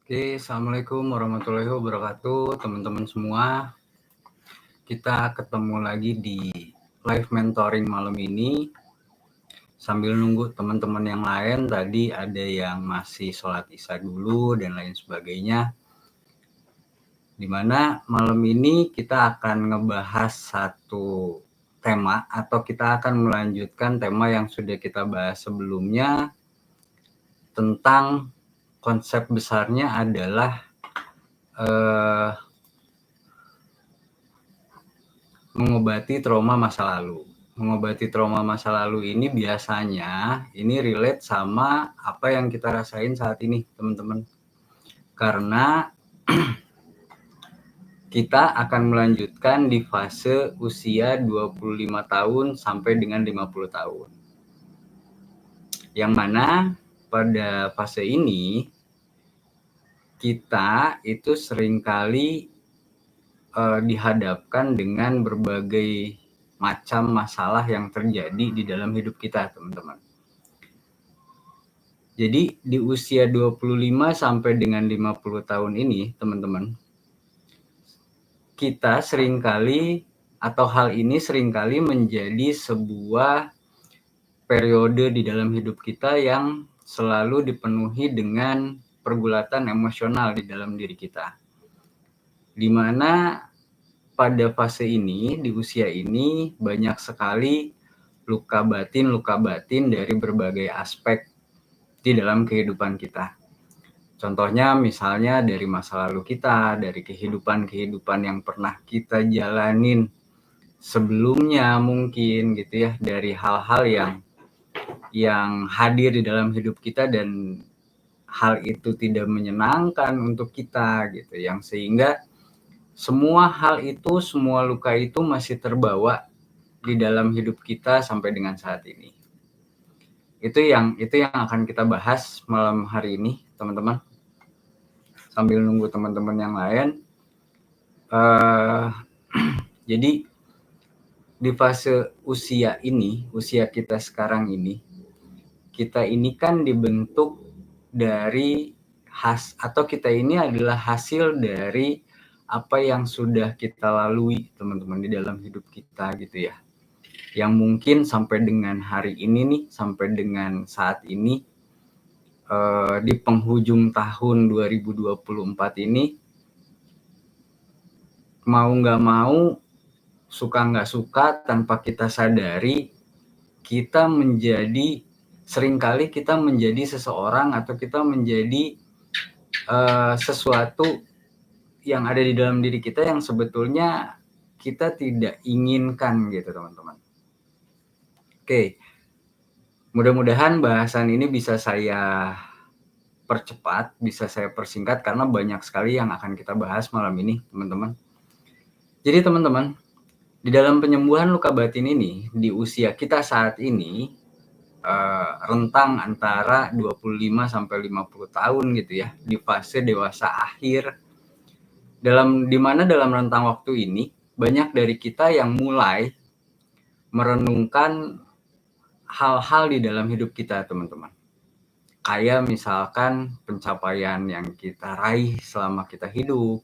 Oke, assalamualaikum warahmatullahi wabarakatuh, teman-teman semua. Kita ketemu lagi di live mentoring malam ini. Sambil nunggu teman-teman yang lain, tadi ada yang masih sholat isya dulu dan lain sebagainya. Dimana malam ini kita akan ngebahas satu tema atau kita akan melanjutkan tema yang sudah kita bahas sebelumnya tentang konsep besarnya adalah mengobati trauma masa lalu. Mengobati trauma masa lalu ini biasanya ini relate sama apa yang kita rasain saat ini, teman-teman. Karena kita akan melanjutkan di fase usia 25 tahun sampai dengan 50 tahun. Yang mana pada fase ini kita itu seringkali dihadapkan dengan berbagai macam masalah yang terjadi di dalam hidup kita, teman-teman. Jadi di usia 25 sampai dengan 50 tahun ini, teman-teman, kita seringkali atau hal ini seringkali menjadi sebuah periode di dalam hidup kita yang selalu dipenuhi dengan pergulatan emosional di dalam diri kita. Di mana pada fase ini, di usia ini, banyak sekali luka batin dari berbagai aspek di dalam kehidupan kita. Contohnya misalnya dari masa lalu kita, dari kehidupan yang pernah kita jalanin sebelumnya mungkin gitu ya, dari hal-hal yang hadir di dalam hidup kita dan hal itu tidak menyenangkan untuk kita gitu, yang sehingga semua hal itu, semua luka itu masih terbawa di dalam hidup kita sampai dengan saat ini. Itu yang akan kita bahas malam hari ini, teman-teman. Sambil nunggu teman-teman yang lain. Jadi di fase usia ini, usia kita sekarang ini, kita ini kan dibentuk dari atau kita ini adalah hasil dari apa yang sudah kita lalui, teman-teman, di dalam hidup kita gitu ya. Yang mungkin sampai dengan hari ini nih, sampai dengan saat ini, di penghujung tahun 2024 ini, mau nggak mau, suka nggak suka, tanpa kita sadari, seringkali kita menjadi seseorang atau kita menjadi sesuatu yang ada di dalam diri kita yang sebetulnya kita tidak inginkan gitu, teman-teman. Oke, mudah-mudahan bahasan ini bisa saya percepat, bisa saya persingkat karena banyak sekali yang akan kita bahas malam ini, teman-teman. Jadi teman-teman, di dalam penyembuhan luka batin ini, di usia kita saat ini, rentang antara 25 sampai 50 tahun gitu ya, di fase dewasa akhir, di mana dalam rentang waktu ini, banyak dari kita yang mulai merenungkan hal-hal di dalam hidup kita, teman-teman. Kayak misalkan pencapaian yang kita raih selama kita hidup,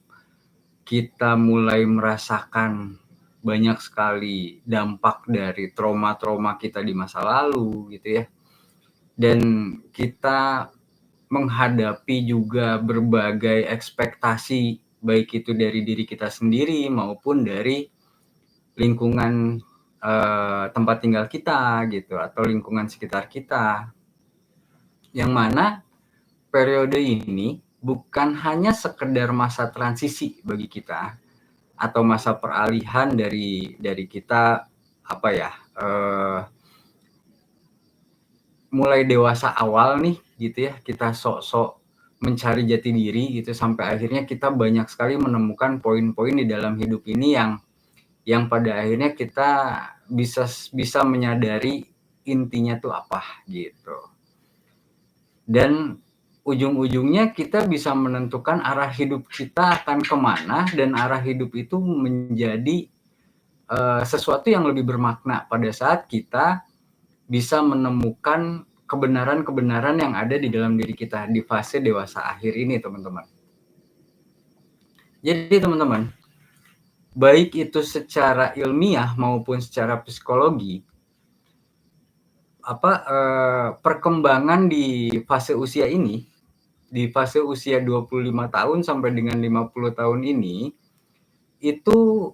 kita mulai merasakan banyak sekali dampak dari trauma-trauma kita di masa lalu gitu ya. Dan kita menghadapi juga berbagai ekspektasi, baik itu dari diri kita sendiri maupun dari lingkungan tempat tinggal kita gitu, atau lingkungan sekitar kita. Yang mana periode ini bukan hanya sekedar masa transisi bagi kita atau masa peralihan dari kita mulai dewasa awal nih gitu ya, kita sok-sok mencari jati diri gitu, sampai akhirnya kita banyak sekali menemukan poin-poin di dalam hidup ini yang pada akhirnya kita bisa menyadari intinya tuh apa gitu. Dan ujung-ujungnya kita bisa menentukan arah hidup kita akan kemana, dan arah hidup itu menjadi sesuatu yang lebih bermakna pada saat kita bisa menemukan kebenaran-kebenaran yang ada di dalam diri kita di fase dewasa akhir ini, teman-teman. Jadi teman-teman, baik itu secara ilmiah maupun secara psikologi, perkembangan di fase usia ini, di fase usia 25 tahun sampai dengan 50 tahun ini, itu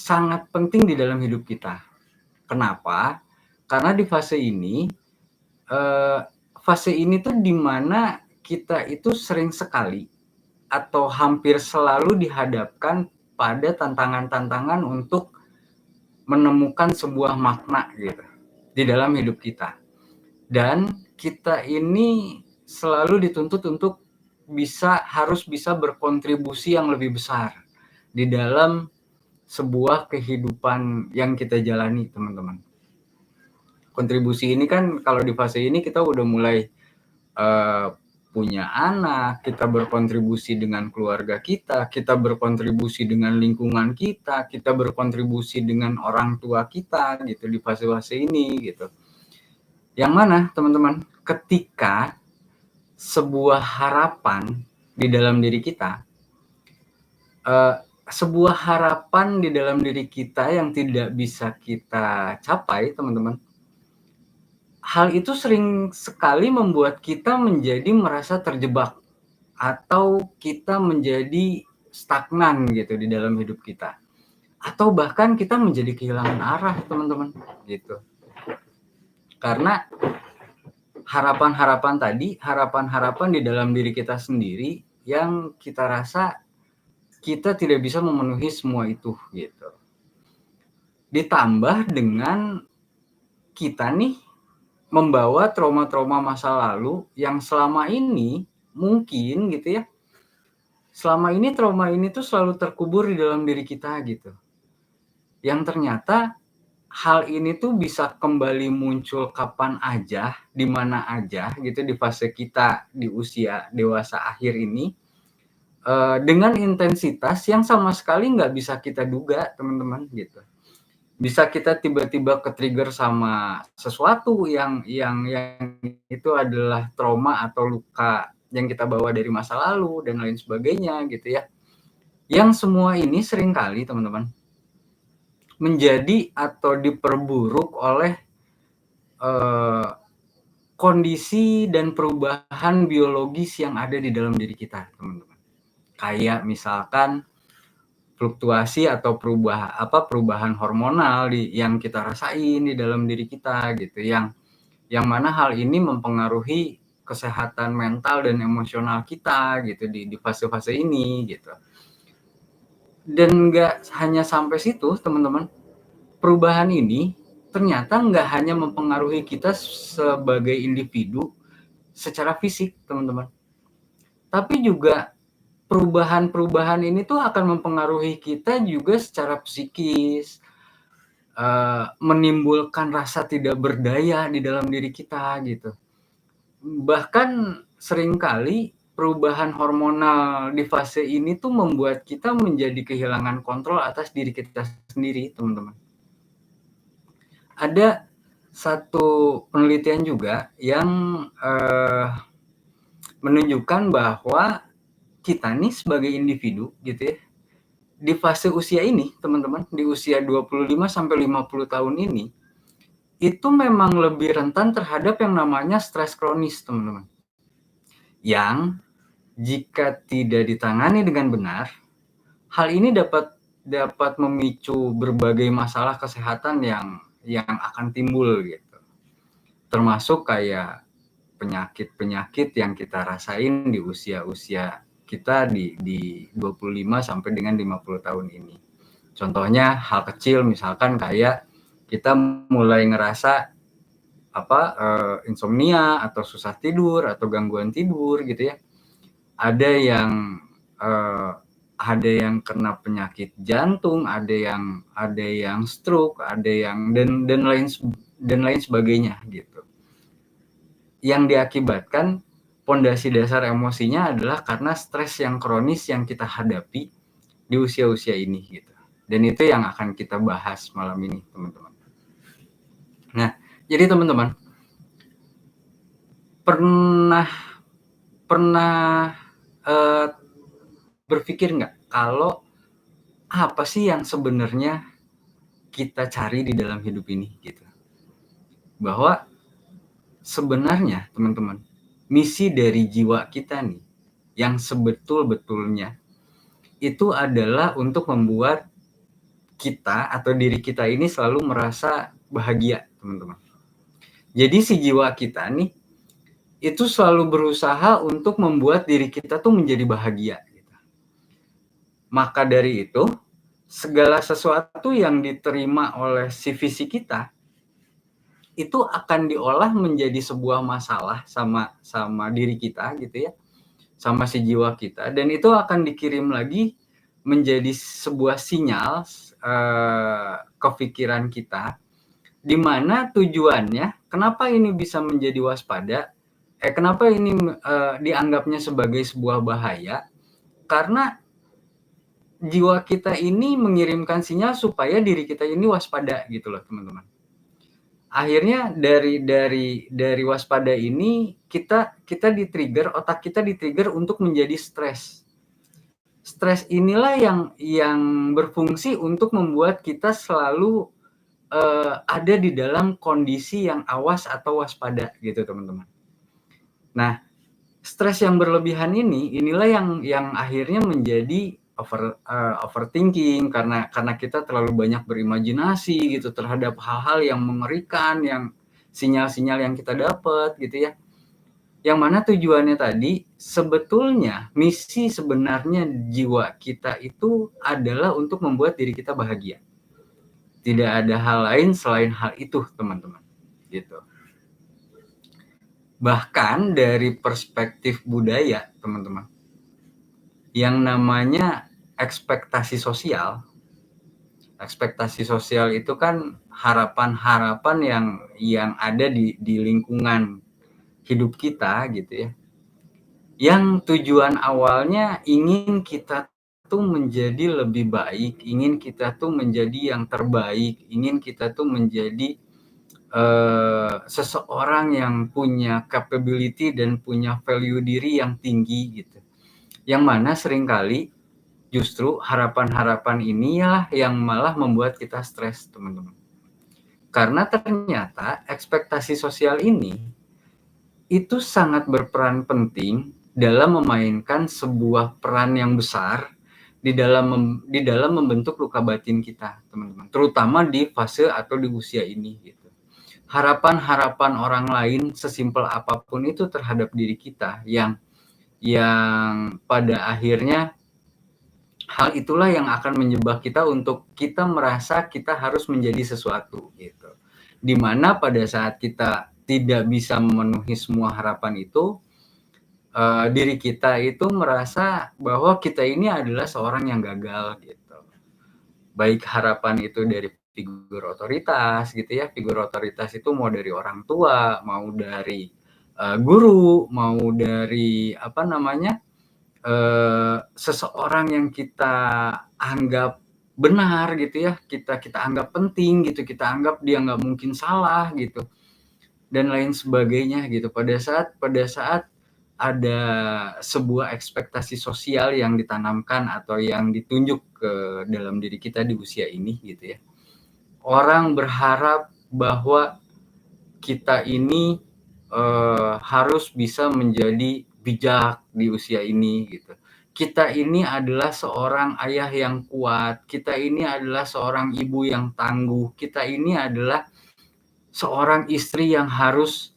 sangat penting di dalam hidup kita. Kenapa? Karena di fase ini tuh dimana kita itu sering sekali atau hampir selalu dihadapkan pada tantangan-tantangan untuk menemukan sebuah makna gitu di dalam hidup kita. Dan kita ini selalu dituntut untuk harus bisa berkontribusi yang lebih besar di dalam sebuah kehidupan yang kita jalani, teman-teman. Kontribusi ini kan kalau di fase ini kita udah mulai punya anak, kita berkontribusi dengan keluarga kita berkontribusi dengan lingkungan kita berkontribusi dengan orang tua kita gitu di fase-fase ini gitu. Yang mana teman-teman, ketika sebuah harapan di dalam diri kita, sebuah harapan di dalam diri kita yang tidak bisa kita capai, teman-teman, hal itu sering sekali membuat kita menjadi merasa terjebak atau kita menjadi stagnan gitu di dalam hidup kita, atau bahkan kita menjadi kehilangan arah, teman-teman, gitu. Karena harapan-harapan di dalam diri kita sendiri yang kita rasa kita tidak bisa memenuhi semua itu gitu. Ditambah dengan kita nih membawa trauma-trauma masa lalu yang selama ini mungkin gitu ya, selama ini trauma ini tuh selalu terkubur di dalam diri kita gitu. Yang ternyata hal ini tuh bisa kembali muncul kapan aja, di mana aja gitu di fase kita di usia dewasa akhir ini, dengan intensitas yang sama sekali nggak bisa kita duga, teman-teman, gitu. Bisa kita tiba-tiba ke-trigger sama sesuatu yang itu adalah trauma atau luka yang kita bawa dari masa lalu dan lain sebagainya gitu ya. Yang semua ini seringkali, teman-teman, menjadi atau diperburuk oleh kondisi dan perubahan biologis yang ada di dalam diri kita, teman-teman. Kayak misalkan fluktuasi atau perubahan hormonal yang kita rasain di dalam diri kita gitu, yang mana hal ini mempengaruhi kesehatan mental dan emosional kita gitu di fase-fase ini gitu. Dan nggak hanya sampai situ, teman-teman. Perubahan ini ternyata nggak hanya mempengaruhi kita sebagai individu secara fisik, teman-teman, tapi juga perubahan-perubahan ini tuh akan mempengaruhi kita juga secara psikis, menimbulkan rasa tidak berdaya di dalam diri kita gitu. Bahkan seringkali perubahan hormonal di fase ini tuh membuat kita menjadi kehilangan kontrol atas diri kita sendiri, teman-teman. Ada satu penelitian juga yang menunjukkan bahwa kita nih sebagai individu gitu ya, di fase usia ini, teman-teman, di usia 25 sampai 50 tahun ini, itu memang lebih rentan terhadap yang namanya stres kronis, teman-teman. Yang jika tidak ditangani dengan benar, hal ini dapat memicu berbagai masalah kesehatan yang akan timbul gitu. Termasuk kayak penyakit-penyakit yang kita rasain di usia-usia kita di 25 sampai dengan 50 tahun ini. Contohnya hal kecil misalkan kayak kita mulai ngerasa insomnia atau susah tidur atau gangguan tidur gitu ya. Ada yang kena penyakit jantung, ada yang stroke, ada yang dan lain sebagainya gitu. Yang diakibatkan pondasi dasar emosinya adalah karena stres yang kronis yang kita hadapi di usia-usia ini gitu. Dan itu yang akan kita bahas malam ini, teman-teman. Nah, jadi teman-teman, pernah berpikir nggak kalau apa sih yang sebenarnya kita cari di dalam hidup ini gitu. Bahwa sebenarnya teman-teman, misi dari jiwa kita nih yang sebetul-betulnya itu adalah untuk membuat kita atau diri kita ini selalu merasa bahagia, teman-teman. Jadi si jiwa kita nih itu selalu berusaha untuk membuat diri kita tuh menjadi bahagia gitu. Maka dari itu, segala sesuatu yang diterima oleh si visi kita itu akan diolah menjadi sebuah masalah sama diri kita gitu ya, sama si jiwa kita, dan itu akan dikirim lagi menjadi sebuah sinyal ke pikiran kita, di mana tujuannya kenapa ini bisa menjadi waspada, kenapa ini dianggapnya sebagai sebuah bahaya, karena jiwa kita ini mengirimkan sinyal supaya diri kita ini waspada gitu loh teman-teman. Akhirnya dari waspada ini kita di-trigger, otak kita di-trigger untuk menjadi stres. Stres inilah yang berfungsi untuk membuat kita selalu ada di dalam kondisi yang awas atau waspada gitu teman-teman. Nah, stres yang berlebihan inilah yang akhirnya menjadi overthinking karena kita terlalu banyak berimajinasi gitu terhadap hal-hal yang mengerikan, yang sinyal-sinyal yang kita dapat gitu ya. Yang mana tujuannya tadi sebetulnya misi sebenarnya jiwa kita itu adalah untuk membuat diri kita bahagia. Tidak ada hal lain selain hal itu, teman-teman. Gitu. Bahkan dari perspektif budaya, teman-teman, yang namanya ekspektasi sosial itu kan harapan-harapan yang ada di lingkungan hidup kita gitu ya, yang tujuan awalnya ingin kita tuh menjadi lebih baik, ingin kita tuh menjadi yang terbaik, ingin kita tuh menjadi seseorang yang punya capability dan punya value diri yang tinggi gitu. Yang mana seringkali justru harapan-harapan inilah yang malah membuat kita stres, teman-teman. Karena ternyata ekspektasi sosial ini itu sangat berperan penting dalam memainkan sebuah peran yang besar di dalam membentuk luka batin kita, teman-teman. Terutama di fase atau di usia ini gitu. Harapan-harapan orang lain sesimpel apapun itu terhadap diri kita yang pada akhirnya hal itulah yang akan menyebab kita untuk kita merasa kita harus menjadi sesuatu gitu. Dimana pada saat kita tidak bisa memenuhi semua harapan itu, diri kita itu merasa bahwa kita ini adalah seorang yang gagal gitu. Baik harapan itu dari figur otoritas gitu ya, figur otoritas itu mau dari orang tua, mau dari guru, mau dari seseorang yang kita anggap benar gitu ya, kita anggap penting gitu, kita anggap dia nggak mungkin salah gitu, dan lain sebagainya gitu. Pada saat ada sebuah ekspektasi sosial yang ditanamkan atau yang ditunjuk ke dalam diri kita di usia ini gitu ya, orang berharap bahwa kita ini harus bisa menjadi bijak di usia ini gitu. Kita ini adalah seorang ayah yang kuat, kita ini adalah seorang ibu yang tangguh, kita ini adalah seorang istri yang harus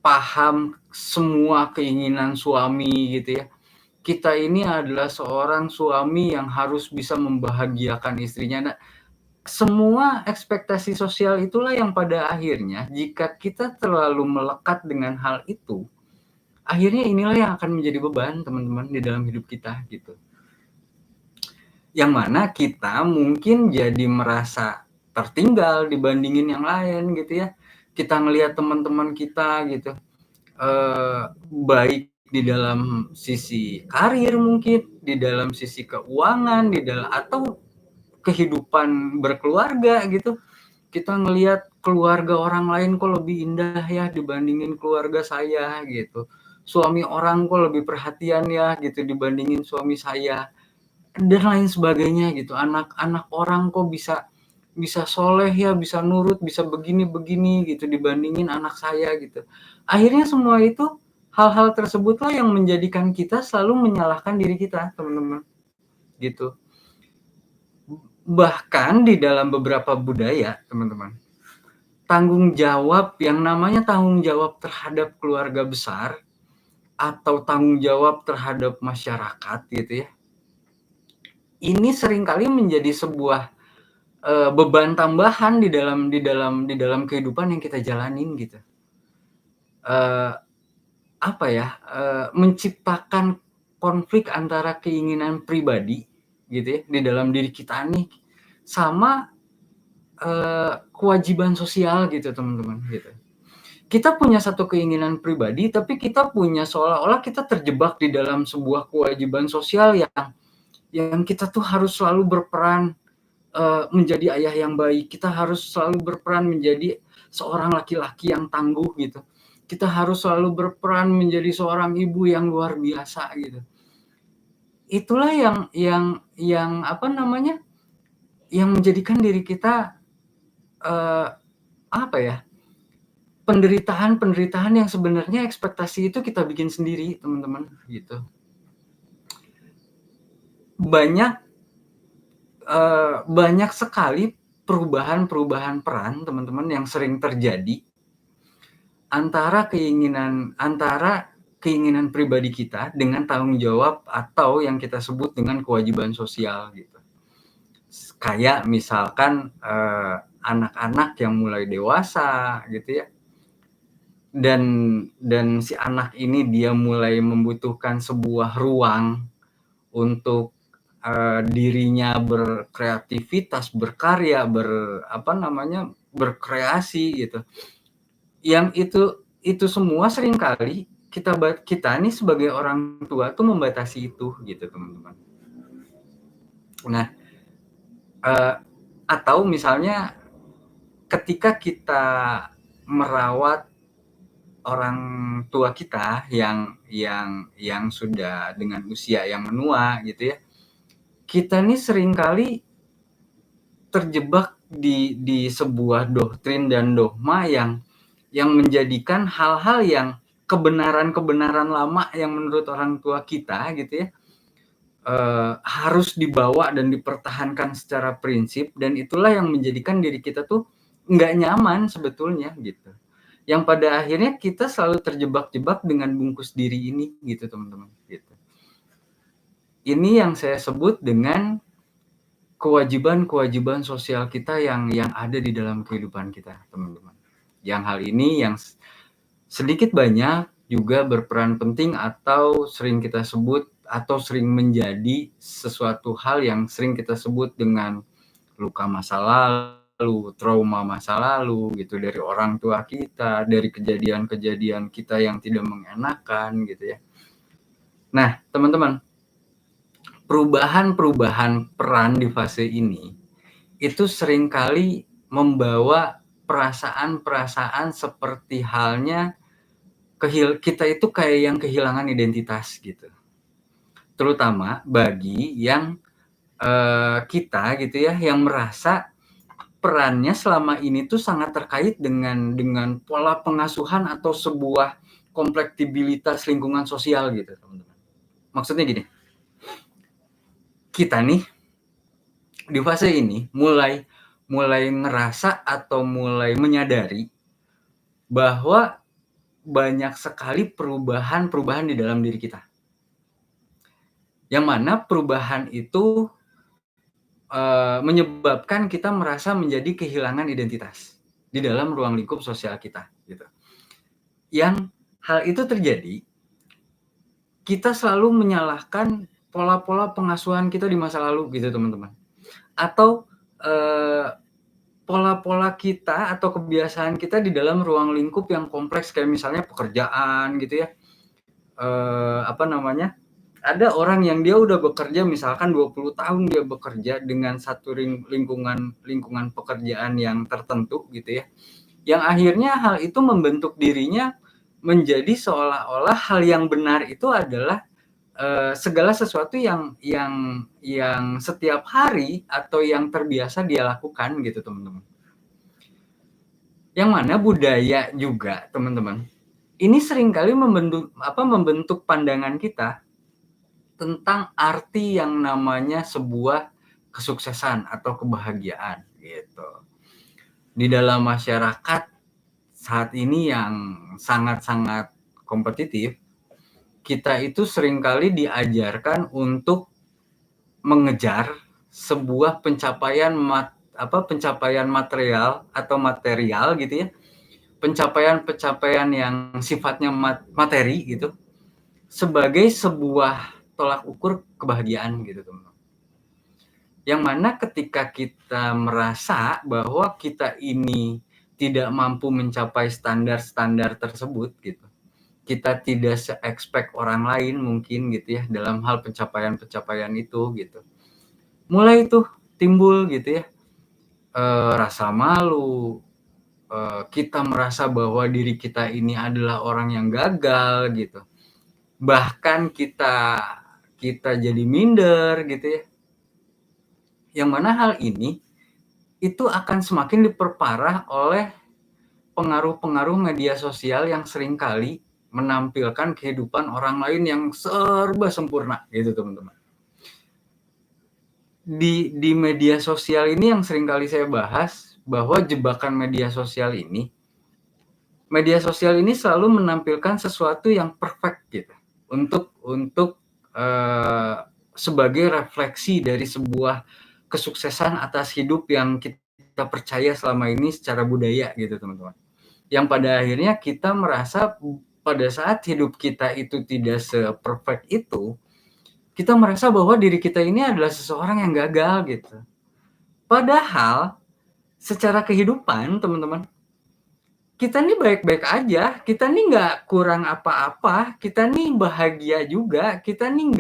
paham semua keinginan suami gitu ya. Kita ini adalah seorang suami yang harus bisa membahagiakan istrinya. Nah, semua ekspektasi sosial itulah yang pada akhirnya jika kita terlalu melekat dengan hal itu, akhirnya inilah yang akan menjadi beban teman-teman di dalam hidup kita gitu. Yang mana kita mungkin jadi merasa tertinggal dibandingin yang lain gitu ya. Kita ngelihat teman-teman kita gitu, baik di dalam sisi karir mungkin, di dalam sisi keuangan, atau kehidupan berkeluarga gitu. Kita ngelihat keluarga orang lain kok lebih indah ya dibandingin keluarga saya gitu. suami orang kok lebih perhatian ya gitu dibandingin suami saya, dan lain sebagainya gitu. Anak-anak orang kok bisa soleh ya, bisa nurut, bisa begini-begini gitu dibandingin anak saya gitu. Akhirnya semua itu, hal-hal tersebutlah yang menjadikan kita selalu menyalahkan diri kita, teman-teman, gitu. Bahkan di dalam beberapa budaya, teman-teman, tanggung jawab yang namanya tanggung jawab terhadap keluarga besar atau tanggung jawab terhadap masyarakat gitu ya, ini seringkali menjadi sebuah beban tambahan di dalam kehidupan yang kita jalanin gitu. Apa ya, menciptakan konflik antara keinginan pribadi gitu ya, di dalam diri kita nih, sama kewajiban sosial gitu, teman-teman, gitu. Kita punya satu keinginan pribadi, tapi kita punya seolah-olah kita terjebak di dalam sebuah kewajiban sosial yang kita tuh harus selalu berperan menjadi ayah yang baik. Kita harus selalu berperan menjadi seorang laki-laki yang tangguh gitu. Kita harus selalu berperan menjadi seorang ibu yang luar biasa gitu. Itulah yang apa namanya, yang menjadikan diri kita apa ya, penderitaan yang sebenarnya ekspektasi itu kita bikin sendiri, teman-teman, gitu. Banyak sekali perubahan teman-teman yang sering terjadi antara keinginan pribadi kita dengan tanggung jawab atau yang kita sebut dengan kewajiban sosial gitu. Kayak misalkan anak-anak yang mulai dewasa gitu ya, dan si anak ini dia mulai membutuhkan sebuah ruang untuk dirinya berkreativitas, berkarya, berkreasi gitu. Yang itu semua seringkali kita nih sebagai orang tua tuh membatasi itu gitu, teman-teman. Nah, atau misalnya ketika kita merawat orang tua kita yang sudah dengan usia yang menua gitu ya, kita nih seringkali terjebak di sebuah doktrin dan dogma yang menjadikan hal-hal yang kebenaran lama yang menurut orang tua kita gitu ya, harus dibawa dan dipertahankan secara prinsip, dan itulah yang menjadikan diri kita tuh nggak nyaman sebetulnya gitu. Yang pada akhirnya kita selalu terjebak-jebak dengan bungkus diri ini gitu, teman-teman, gitu. Ini yang saya sebut dengan kewajiban sosial kita yang ada di dalam kehidupan kita, teman-teman. Yang hal ini yang sedikit banyak juga berperan penting atau sering kita sebut atau sering menjadi sesuatu hal yang sering kita sebut dengan luka masa lalu, trauma masa lalu gitu, dari orang tua kita, dari kejadian-kejadian kita yang tidak mengenakan gitu ya. Nah, teman-teman, perubahan peran di fase ini itu seringkali membawa perasaan-perasaan seperti halnya kita itu kayak yang kehilangan identitas gitu. Terutama bagi yang kita gitu ya, yang merasa perannya selama ini tuh sangat terkait dengan pola pengasuhan atau sebuah kompleksibilitas lingkungan sosial gitu, teman-teman. Maksudnya gini, kita nih di fase ini mulai ngerasa atau mulai menyadari bahwa banyak sekali perubahan di dalam diri kita. Yang mana perubahan itu menyebabkan kita merasa menjadi kehilangan identitas di dalam ruang lingkup sosial kita gitu. Yang hal itu terjadi, kita selalu menyalahkan pola-pola pengasuhan kita di masa lalu gitu, teman-teman. Atau pola-pola kita atau kebiasaan kita di dalam ruang lingkup yang kompleks, kayak misalnya pekerjaan gitu ya. Ada orang yang dia udah bekerja misalkan 20 tahun dia bekerja dengan satu lingkungan pekerjaan yang tertentu gitu ya. Yang akhirnya hal itu membentuk dirinya menjadi seolah-olah hal yang benar itu adalah segala sesuatu yang setiap hari atau yang terbiasa dia lakukan gitu teman-teman. Yang mana budaya juga teman-teman, ini seringkali membentuk pandangan kita tentang arti yang namanya sebuah kesuksesan atau kebahagiaan gitu. Di dalam masyarakat saat ini yang sangat-sangat kompetitif, kita itu seringkali diajarkan untuk mengejar sebuah pencapaian material atau material gitu ya. Pencapaian-pencapaian yang sifatnya materi gitu sebagai sebuah tolak ukur kebahagiaan gitu teman-teman. Yang mana ketika kita merasa bahwa kita ini tidak mampu mencapai standar-standar tersebut gitu, kita tidak se-expect orang lain mungkin gitu ya dalam hal pencapaian-pencapaian itu gitu. Mulai tuh timbul gitu ya rasa malu, kita merasa bahwa diri kita ini adalah orang yang gagal gitu. Bahkan kita jadi minder gitu ya. Yang mana hal ini itu akan semakin diperparah oleh pengaruh-pengaruh media sosial yang seringkali menampilkan kehidupan orang lain yang serba sempurna gitu teman-teman. Di media sosial ini yang seringkali saya bahas bahwa jebakan media sosial ini selalu menampilkan sesuatu yang perfect gitu untuk sebagai refleksi dari sebuah kesuksesan atas hidup yang kita percaya selama ini secara budaya gitu teman-teman. Yang pada akhirnya kita merasa pada saat hidup kita itu tidak se-perfect itu, kita merasa bahwa diri kita ini adalah seseorang yang gagal gitu. Padahal secara kehidupan teman-teman, kita nih baik-baik aja, kita nih nggak kurang apa-apa, kita nih bahagia juga, kita nih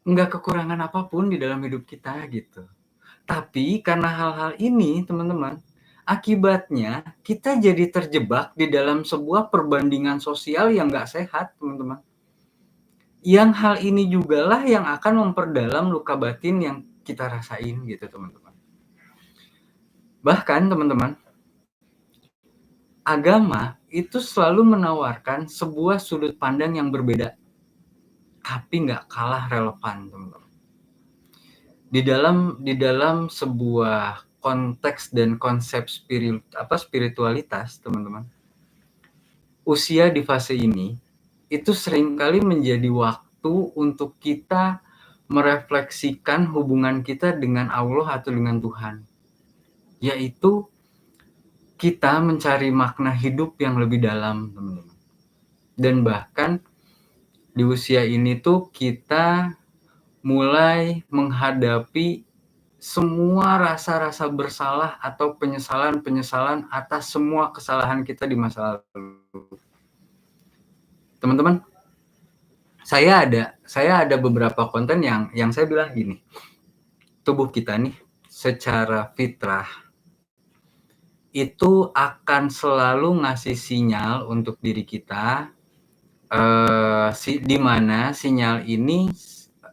nggak kekurangan apapun di dalam hidup kita gitu. Tapi karena hal-hal ini teman-teman, akibatnya kita jadi terjebak di dalam sebuah perbandingan sosial yang nggak sehat teman-teman. Yang hal ini jugalah yang akan memperdalam luka batin yang kita rasain gitu teman-teman. Bahkan teman-teman, agama itu selalu menawarkan sebuah sudut pandang yang berbeda, tapi nggak kalah relevan teman-teman. Di dalam sebuah konteks dan konsep spiritualitas teman-teman, usia di fase ini itu seringkali menjadi waktu untuk kita merefleksikan hubungan kita dengan Allah atau dengan Tuhan, yaitu kita mencari makna hidup yang lebih dalam teman-teman. Dan bahkan di usia ini tuh kita mulai menghadapi semua rasa-rasa bersalah atau penyesalan-penyesalan atas semua kesalahan kita di masa lalu. Teman-teman, saya ada beberapa konten yang saya bilang gini, tubuh kita nih secara fitrah itu akan selalu ngasih sinyal untuk diri kita, di mana sinyal ini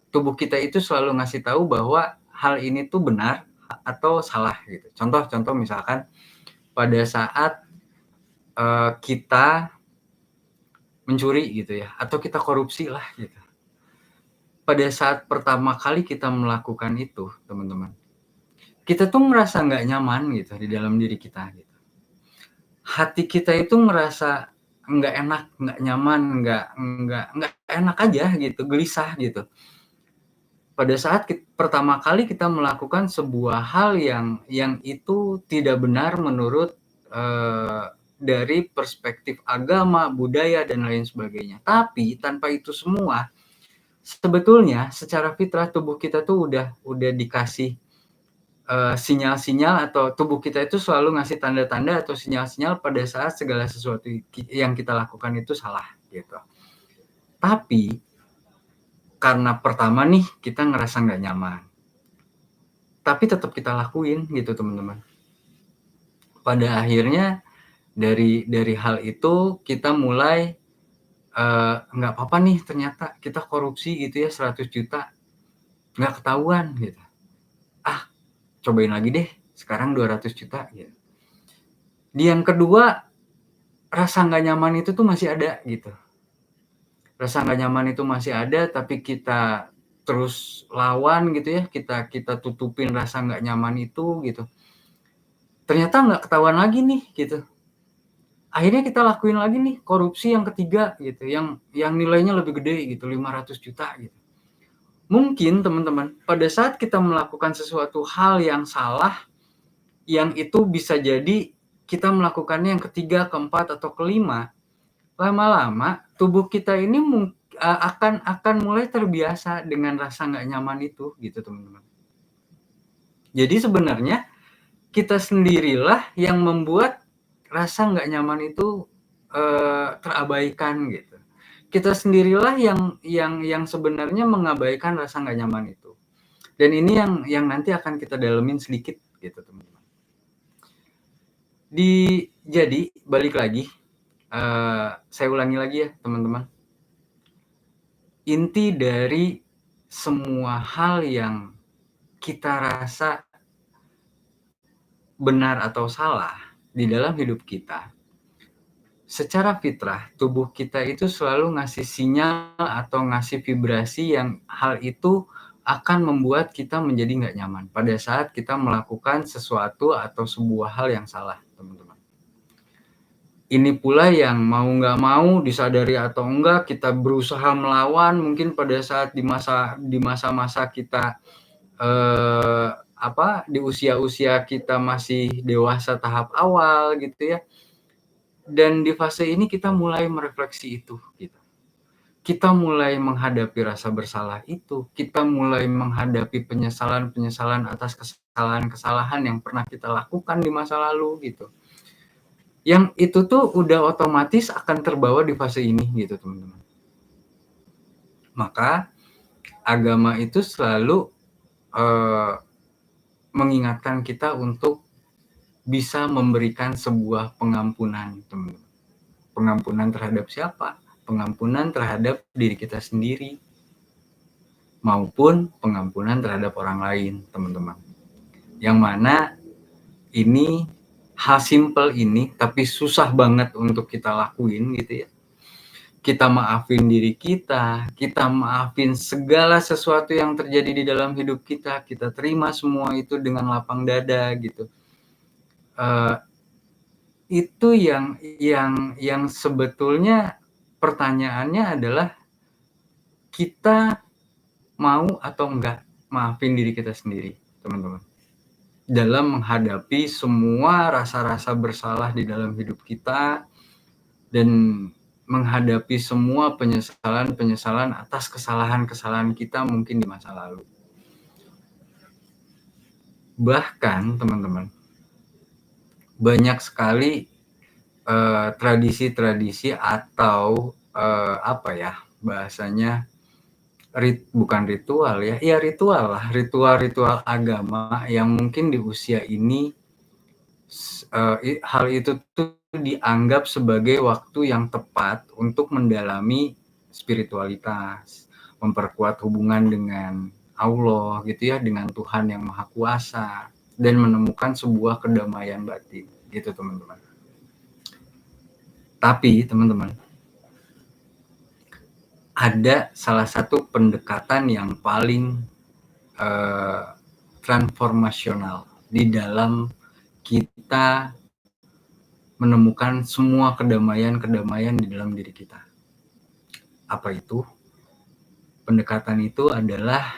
tubuh kita itu selalu ngasih tahu bahwa hal ini tuh benar atau salah gitu. Contoh misalkan pada saat kita mencuri gitu ya, atau kita korupsi lah gitu. Pada saat pertama kali kita melakukan itu, teman-teman, kita tuh merasa nggak nyaman gitu di dalam diri kita gitu. Hati kita itu ngerasa nggak enak, nggak nyaman, nggak enak aja gitu, gelisah gitu. Pada saat pertama kali kita melakukan sebuah hal yang itu tidak benar menurut dari perspektif agama, budaya dan lain sebagainya. Tapi tanpa itu semua, sebetulnya secara fitrah tubuh kita tuh udah dikasih sinyal-sinyal, atau tubuh kita itu selalu ngasih tanda-tanda atau sinyal-sinyal pada saat segala sesuatu yang kita lakukan itu salah gitu. Tapi karena pertama nih kita ngerasa nggak nyaman, tapi tetap kita lakuin gitu teman-teman. pada akhirnya dari hal itu kita mulai, nggak apa-apa nih ternyata kita korupsi gitu ya 100 juta, nggak ketahuan gitu. Ah, cobain lagi deh, sekarang 200 juta gitu. Di yang kedua, rasa nggak nyaman itu tuh masih ada gitu. Rasa nggak nyaman itu masih ada, tapi kita terus lawan gitu ya, kita tutupin rasa nggak nyaman itu gitu. Ternyata nggak ketahuan lagi nih gitu. Akhirnya kita lakuin lagi nih korupsi yang ketiga gitu, yang nilainya lebih gede gitu, 500 juta gitu. Mungkin teman-teman, pada saat kita melakukan sesuatu hal yang salah, yang itu bisa jadi kita melakukannya yang ketiga, keempat, atau kelima, lama-lama tubuh kita ini akan mulai terbiasa dengan rasa nggak nyaman itu gitu teman-teman. Jadi sebenarnya kita sendirilah yang membuat rasa nggak nyaman itu terabaikan gitu. Kita sendirilah yang sebenarnya mengabaikan rasa nggak nyaman itu. Dan ini yang nanti akan kita dalemin sedikit gitu teman-teman. Jadi balik lagi, saya ulangi lagi ya teman-teman. Inti dari semua hal yang kita rasa benar atau salah di dalam hidup kita, secara fitrah tubuh kita itu selalu ngasih sinyal atau ngasih vibrasi yang hal itu akan membuat kita menjadi nggak nyaman pada saat kita melakukan sesuatu atau sebuah hal yang salah, teman-teman. Ini pula yang mau nggak mau, disadari atau enggak, kita berusaha melawan mungkin pada saat di masa-masa kita di usia-usia kita masih dewasa tahap awal gitu ya. Dan di fase ini kita mulai merefleksi itu gitu. Kita mulai menghadapi rasa bersalah itu, kita mulai menghadapi penyesalan atas kesalahan-kesalahan yang pernah kita lakukan di masa lalu gitu. Yang itu tuh udah otomatis akan terbawa di fase ini gitu teman-teman. Maka agama itu selalu mengingatkan kita untuk bisa memberikan sebuah pengampunan, teman-teman. Pengampunan terhadap siapa? Pengampunan terhadap diri kita sendiri maupun pengampunan terhadap orang lain, teman-teman. Yang mana ini hal simple ini tapi susah banget untuk kita lakuin gitu ya. Kita maafin diri kita maafin segala sesuatu yang terjadi di dalam hidup kita terima semua itu dengan lapang dada gitu. Itu yang sebetulnya pertanyaannya adalah kita mau atau enggak maafin diri kita sendiri, teman-teman. Dalam menghadapi semua rasa-rasa bersalah di dalam hidup kita dan menghadapi semua penyesalan atas kesalahan-kesalahan kita mungkin di masa lalu. Bahkan, teman-teman, banyak sekali tradisi-tradisi atau bahasanya bukan ritual ya, ritual lah, ritual-ritual agama yang mungkin di usia ini hal itu tuh dianggap sebagai waktu yang tepat untuk mendalami spiritualitas, memperkuat hubungan dengan Allah gitu ya, dengan Tuhan yang Maha Kuasa, dan menemukan sebuah kedamaian batin gitu teman-teman. Tapi teman-teman, ada salah satu pendekatan yang paling transformasional di dalam kita menemukan semua kedamaian di dalam diri kita. Apa itu? Pendekatan itu adalah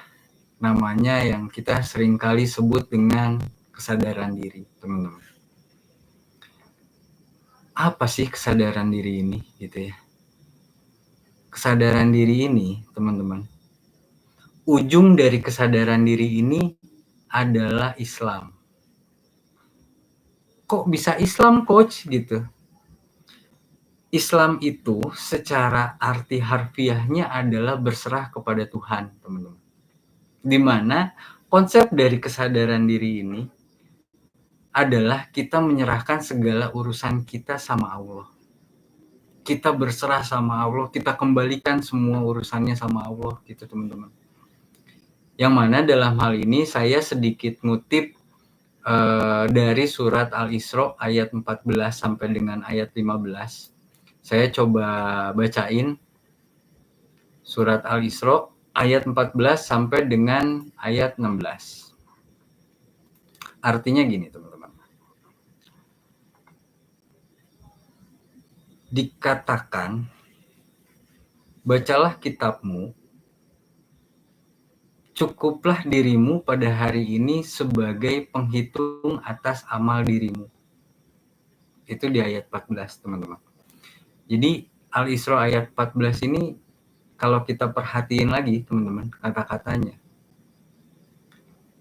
namanya yang kita seringkali sebut dengan kesadaran diri, teman-teman. Apa sih kesadaran diri ini gitu ya? Kesadaran diri ini, teman-teman, ujung dari kesadaran diri ini adalah Islam. Kok bisa Islam, coach? Gitu. Islam itu secara arti harfiahnya adalah berserah kepada Tuhan, teman-teman. Di mana konsep dari kesadaran diri ini adalah kita menyerahkan segala urusan kita sama Allah. Kita berserah sama Allah, kita kembalikan semua urusannya sama Allah gitu teman-teman. Yang mana dalam hal ini saya sedikit ngutip dari surat Al-Isra ayat 14 sampai dengan ayat 15. Saya coba bacain surat Al-Isra ayat 14 sampai dengan ayat 16. Artinya gini teman-teman. Dikatakan, bacalah kitabmu, cukuplah dirimu pada hari ini sebagai penghitung atas amal dirimu. Itu di ayat 14 teman-teman. Jadi Al-Isra ayat 14 ini kalau kita perhatiin lagi teman-teman kata-katanya,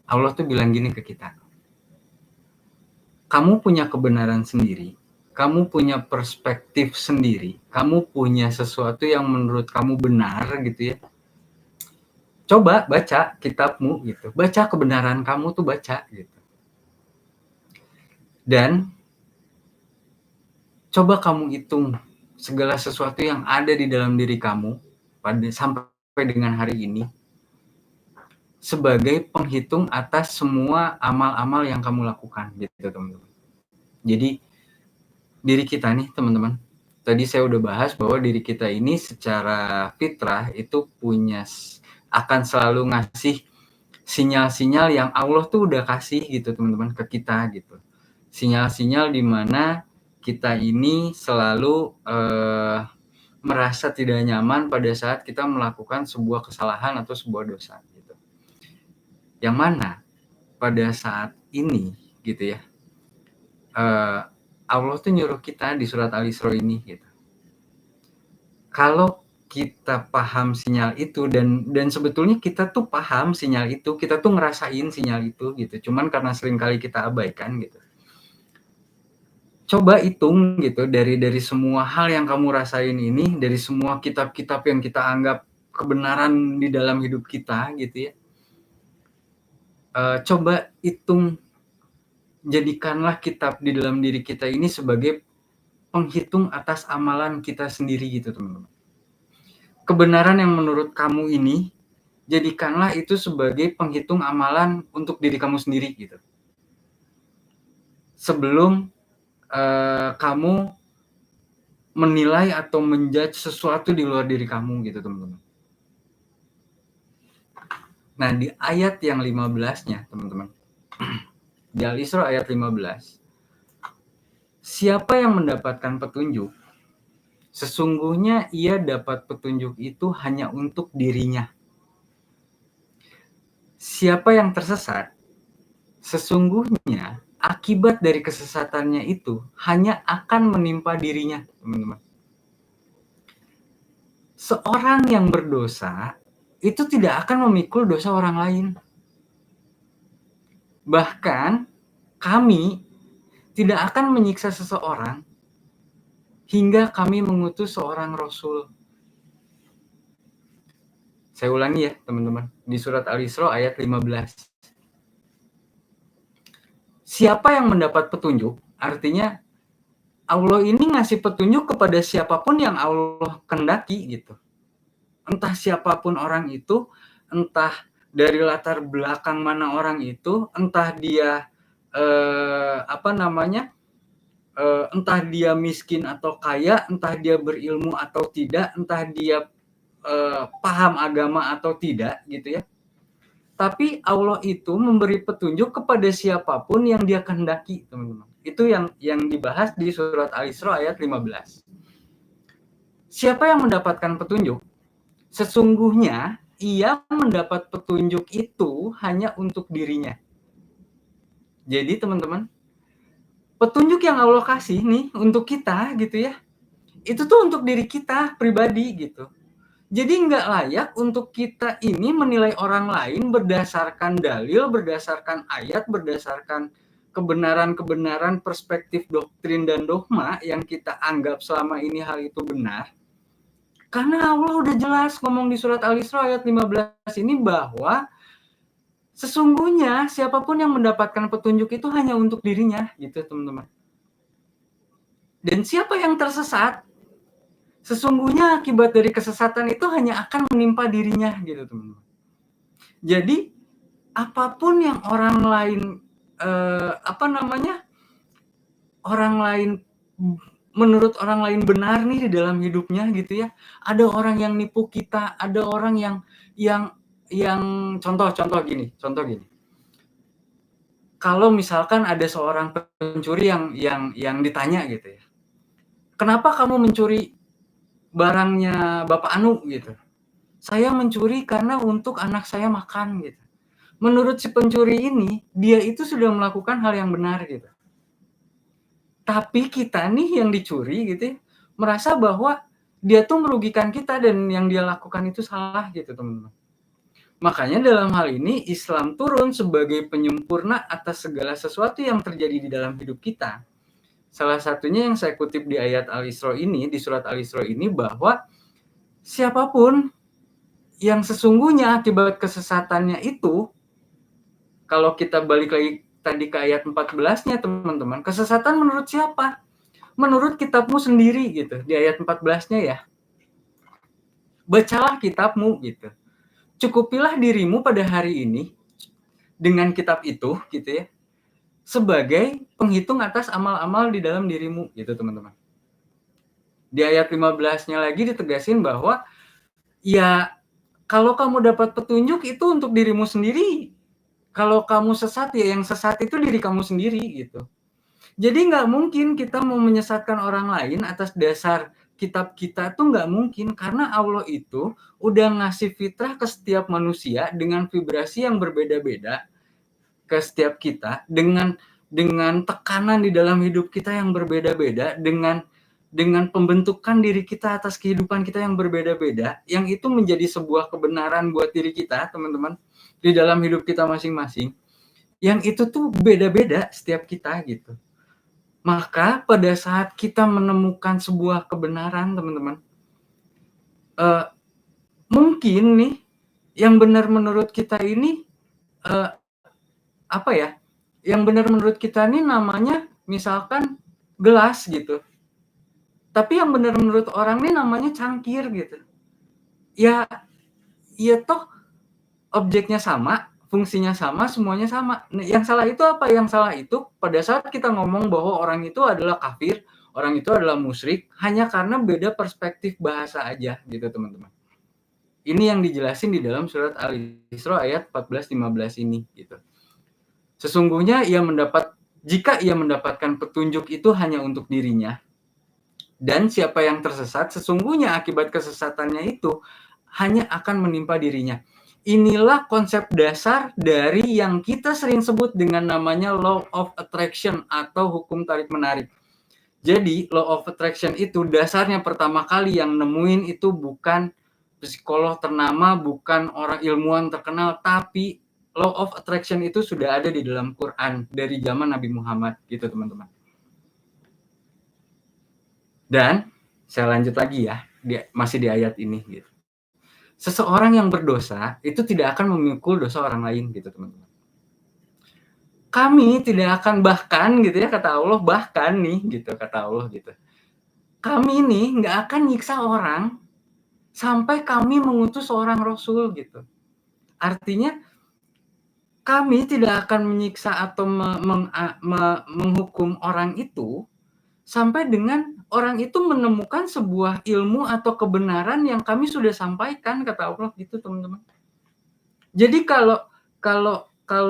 Allah tuh bilang gini ke kita, kamu punya kebenaran sendiri, kamu punya perspektif sendiri, kamu punya sesuatu yang menurut kamu benar gitu ya. Coba baca kitabmu gitu, baca kebenaran kamu tuh baca gitu. Dan coba kamu hitung segala sesuatu yang ada di dalam diri kamu sampai dengan hari ini sebagai penghitung atas semua amal-amal yang kamu lakukan gitu teman-teman. Jadi diri kita nih teman-teman, tadi saya udah bahas bahwa diri kita ini secara fitrah itu akan selalu ngasih sinyal-sinyal yang Allah tuh udah kasih gitu teman-teman ke kita gitu. Sinyal-sinyal di mana kita ini selalu merasa tidak nyaman pada saat kita melakukan sebuah kesalahan atau sebuah dosa gitu. Yang mana pada saat ini gitu ya, Allah tuh nyuruh kita di surat Al-Isra ini gitu. Kalau kita paham sinyal itu dan sebetulnya kita tuh paham sinyal itu, kita tuh ngerasain sinyal itu gitu. Cuman karena seringkali kita abaikan gitu. Coba hitung gitu dari semua hal yang kamu rasain ini, dari semua kitab-kitab yang kita anggap kebenaran di dalam hidup kita gitu ya. Coba hitung, jadikanlah kitab di dalam diri kita ini sebagai penghitung atas amalan kita sendiri gitu teman-teman. Kebenaran yang menurut kamu ini, jadikanlah itu sebagai penghitung amalan untuk diri kamu sendiri gitu. Sebelum kamu menilai atau menjudge sesuatu di luar diri kamu gitu teman-teman. Nah di ayat yang 15-nya teman-teman, di Al-Isra ayat 15, siapa yang mendapatkan petunjuk, sesungguhnya ia dapat petunjuk itu hanya untuk dirinya. Siapa yang tersesat, sesungguhnya akibat dari kesesatannya itu hanya akan menimpa dirinya, teman-teman. Seorang yang berdosa itu tidak akan memikul dosa orang lain. Bahkan kami tidak akan menyiksa seseorang hingga kami mengutus seorang rasul. Saya ulangi ya teman-teman, di surat Al-Isra ayat 15. Siapa yang mendapat petunjuk, artinya Allah ini ngasih petunjuk kepada siapapun yang Allah kehendaki gitu. Entah siapapun orang itu, entah dari latar belakang mana orang itu, entah dia entah dia miskin atau kaya, entah dia berilmu atau tidak, entah dia paham agama atau tidak gitu ya. Tapi Allah itu memberi petunjuk kepada siapapun yang dia kehendaki, teman-teman. Itu yang dibahas di surat Al-Isra ayat 15. Siapa yang mendapatkan petunjuk? Sesungguhnya ia mendapat petunjuk itu hanya untuk dirinya. Jadi teman-teman, petunjuk yang Allah kasih nih untuk kita gitu ya, itu tuh untuk diri kita pribadi gitu. Jadi nggak layak untuk kita ini menilai orang lain berdasarkan dalil, berdasarkan ayat, berdasarkan kebenaran-kebenaran perspektif doktrin dan dogma yang kita anggap selama ini hal itu benar. Karena Allah udah jelas ngomong di surat Al-Isra ayat 15 ini bahwa Sesungguhnya siapapun yang mendapatkan petunjuk itu hanya untuk dirinya, gitu teman-teman. Dan siapa yang tersesat, sesungguhnya akibat dari kesesatan itu hanya akan menimpa dirinya, gitu teman-teman. Jadi apapun yang orang lain orang lain menurut orang lain benar nih di dalam hidupnya gitu ya. Ada orang yang nipu kita, ada orang yang contoh gini. Kalau misalkan ada seorang pencuri yang ditanya gitu ya. Kenapa kamu mencuri barangnya Bapak Anu gitu? Saya mencuri karena untuk anak saya makan gitu. Menurut si pencuri ini, dia itu sudah melakukan hal yang benar gitu. Tapi kita nih yang dicuri gitu ya, merasa bahwa dia tuh merugikan kita dan yang dia lakukan itu salah gitu teman-teman. Makanya dalam hal ini Islam turun sebagai penyempurna atas segala sesuatu yang terjadi di dalam hidup kita. Salah satunya yang saya kutip di ayat Al-Isra ini, di surat Al-Isra ini, bahwa siapapun yang sesungguhnya akibat kesesatannya itu, kalau kita balik lagi tadi ke ayat 14-nya teman-teman, kesesatan menurut siapa? Menurut kitabmu sendiri gitu, di ayat 14-nya ya. Bacalah kitabmu gitu. Cukupilah dirimu pada hari ini dengan kitab itu gitu ya, sebagai penghitung atas amal-amal di dalam dirimu gitu teman-teman. Di ayat 15-nya lagi ditegasin bahwa ya kalau kamu dapat petunjuk itu untuk dirimu sendiri. Kalau kamu sesat ya yang sesat itu diri kamu sendiri gitu. Jadi nggak mungkin kita mau menyesatkan orang lain atas dasar kitab kita tuh nggak mungkin, karena Allah itu udah ngasih fitrah ke setiap manusia dengan vibrasi yang berbeda-beda ke setiap kita, dengan tekanan di dalam hidup kita yang berbeda-beda, dengan pembentukan diri kita atas kehidupan kita yang berbeda-beda, yang itu menjadi sebuah kebenaran buat diri kita, teman-teman, di dalam hidup kita masing-masing. Yang itu tuh beda-beda setiap kita gitu. Maka pada saat kita menemukan sebuah kebenaran, teman-teman, mungkin nih yang benar menurut kita ini yang benar menurut kita ini namanya misalkan gelas gitu. Tapi yang benar menurut orang ini namanya cangkir gitu. Ya toh objeknya sama, fungsinya sama, semuanya sama. Nah, yang salah itu apa? Yang salah itu pada saat kita ngomong bahwa orang itu adalah kafir, orang itu adalah musyrik, hanya karena beda perspektif bahasa aja gitu teman-teman. Ini yang dijelasin di dalam surat Al-Isra ayat 14-15 ini gitu. Sesungguhnya jika ia mendapatkan petunjuk itu hanya untuk dirinya, dan siapa yang tersesat, sesungguhnya akibat kesesatannya itu hanya akan menimpa dirinya. Inilah konsep dasar dari yang kita sering sebut dengan namanya law of attraction atau hukum tarik-menarik. Jadi law of attraction itu dasarnya pertama kali yang nemuin itu bukan psikolog ternama, bukan orang ilmuwan terkenal, tapi law of attraction itu sudah ada di dalam Quran dari zaman Nabi Muhammad gitu teman-teman. Dan saya lanjut lagi ya, masih di ayat ini gitu. Seseorang yang berdosa itu tidak akan memikul dosa orang lain gitu teman-teman. Kami tidak akan bahkan gitu ya kata Allah, bahkan nih gitu kata Allah gitu. Kami nih nggak akan nyiksa orang sampai kami mengutus seorang rasul gitu. Artinya kami tidak akan menyiksa atau menghukum orang itu sampai dengan orang itu menemukan sebuah ilmu atau kebenaran yang kami sudah sampaikan, kata Allah gitu teman-teman. Jadi kalau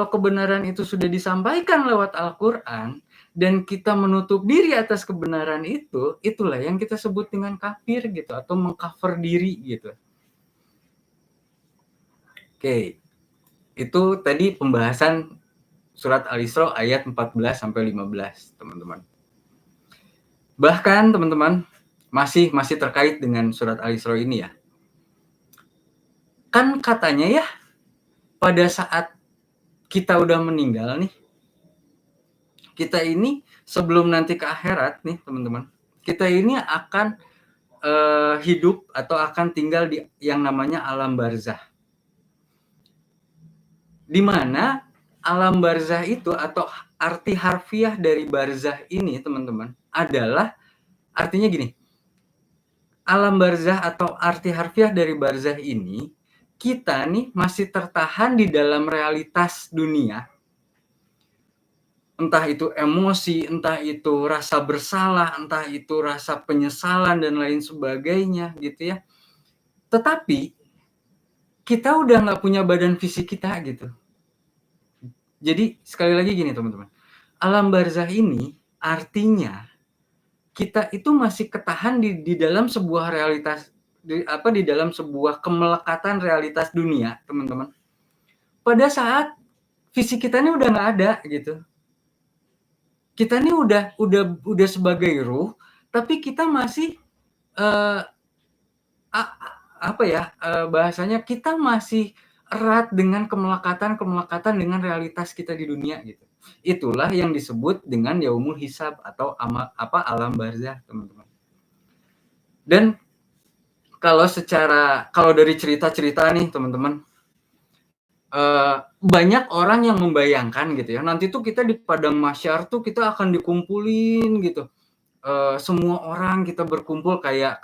kebenaran itu sudah disampaikan lewat Al-Quran dan kita menutup diri atas kebenaran itu, itulah yang kita sebut dengan kafir gitu atau mengcover diri gitu. Oke. Itu tadi pembahasan surat Al-Isra ayat 14 sampai 15, teman-teman. Bahkan teman-teman masih terkait dengan surat Al-Isra ini ya. Kan katanya ya pada saat kita udah meninggal nih, kita ini sebelum nanti ke akhirat nih teman-teman, kita ini akan hidup atau akan tinggal di yang namanya alam barzah. Di mana alam barzah itu atau arti harfiah dari barzah ini, teman-teman, adalah artinya gini. Alam barzah atau arti harfiah dari barzah ini, kita nih masih tertahan di dalam realitas dunia. Entah itu emosi, entah itu rasa bersalah, entah itu rasa penyesalan dan lain sebagainya gitu ya. Tetapi kita udah nggak punya badan fisik kita gitu. Jadi sekali lagi gini teman-teman, alam barzah ini artinya kita itu masih ketahan di dalam sebuah realitas, di dalam sebuah kemelekatan realitas dunia, teman-teman. Pada saat fisik kita ini udah nggak ada gitu. Kita ini udah sebagai ruh, tapi kita masih bahasanya kita masih erat dengan kemelekatan dengan realitas kita di dunia gitu. Itulah yang disebut dengan yaumul hisab atau alam barzah, teman-teman. Dan kalau dari cerita-cerita nih, teman-teman, banyak orang yang membayangkan gitu ya, nanti tuh kita di padang mahsyar tuh kita akan dikumpulin gitu. Semua orang kita berkumpul kayak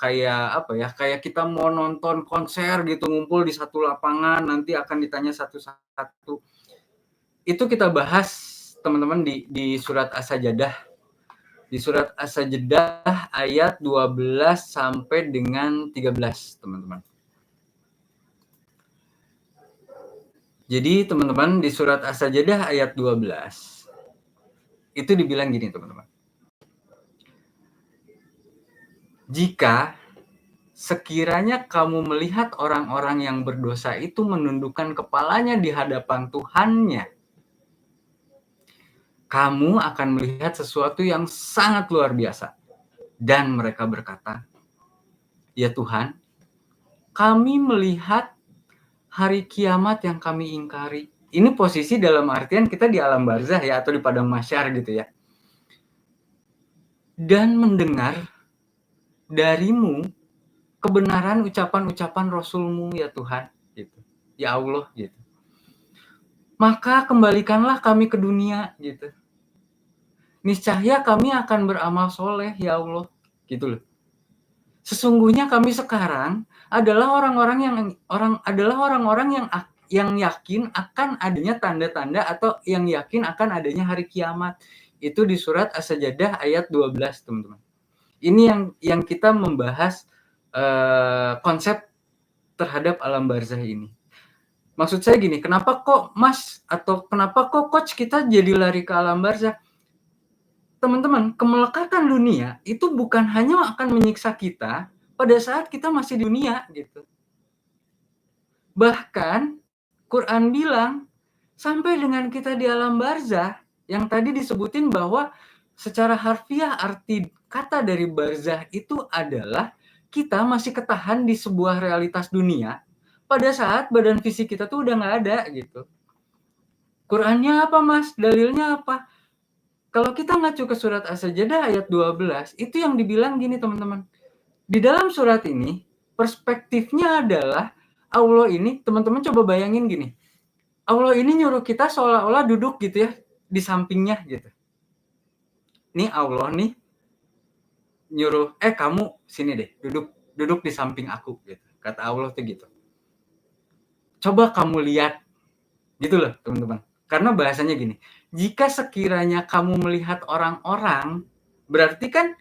kita mau nonton konser gitu, ngumpul di satu lapangan, nanti akan ditanya satu-satu. Itu kita bahas, teman-teman, di surat As-Sajdah. Di surat As-Sajdah ayat 12 sampai dengan 13, teman-teman. Jadi, teman-teman, di surat As-Sajdah ayat 12 itu dibilang gini, teman-teman. Jika sekiranya kamu melihat orang-orang yang berdosa itu menundukkan kepalanya di hadapan Tuhannya, kamu akan melihat sesuatu yang sangat luar biasa. Dan mereka berkata, ya Tuhan, kami melihat hari kiamat yang kami ingkari. Ini posisi dalam artian kita di alam barzah ya, atau di padang mahsyar gitu ya. Dan mendengar darimu kebenaran ucapan-ucapan Rasul-Mu ya Tuhan, gitu. Ya Allah, gitu. Maka kembalikanlah kami ke dunia, gitu. Niscaya kami akan beramal soleh, ya Allah, gitu loh. Sesungguhnya kami sekarang adalah orang-orang yang yakin akan adanya tanda-tanda atau yang yakin akan adanya hari kiamat. Itu di surat As-Sajdah ayat 12, teman-teman. Ini yang kita membahas konsep terhadap alam barzah ini. Maksud saya gini, kenapa kok coach kita jadi lari ke alam barzah? Teman-teman, kemelekatan dunia itu bukan hanya akan menyiksa kita pada saat kita masih di dunia gitu. Bahkan Quran bilang sampai dengan kita di alam barzah, yang tadi disebutin bahwa secara harfiah arti kata dari barzah itu adalah kita masih ketahan di sebuah realitas dunia pada saat badan fisik kita tuh udah nggak ada gitu. Qurannya apa, Mas? Dalilnya apa? Kalau kita ngacu ke surat As-Sajdah ayat 12, itu yang dibilang gini, teman-teman. Di dalam surat ini, perspektifnya adalah Allah ini, teman-teman coba bayangin gini. Allah ini nyuruh kita seolah-olah duduk gitu ya, di sampingnya gitu. Nih Allah nih nyuruh, kamu sini deh, duduk di samping aku gitu. Kata Allah tuh gitu. Coba kamu lihat, gitu loh teman-teman. Karena bahasanya gini, jika sekiranya kamu melihat orang-orang, berarti kan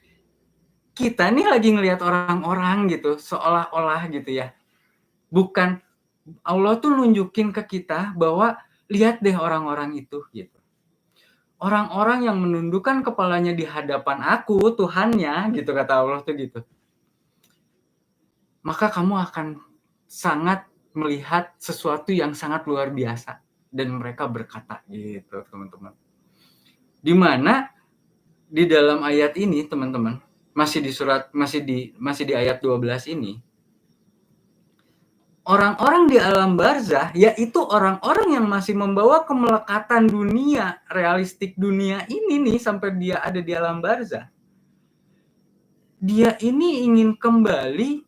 kita nih lagi ngelihat orang-orang gitu, seolah-olah gitu ya. Bukan, Allah tuh nunjukin ke kita bahwa lihat deh orang-orang itu gitu. Orang-orang yang menundukkan kepalanya di hadapan aku, Tuhannya, gitu kata Allah tuh gitu. Maka kamu akan sangat melihat sesuatu yang sangat luar biasa. Dan mereka berkata gitu, teman-teman. Di mana di dalam ayat ini, teman-teman, masih di ayat 12 ini, orang-orang di alam barzah, yaitu orang-orang yang masih membawa kemelekatan dunia, realistik dunia ini nih, sampai dia ada di alam barzah. Dia ini ingin kembali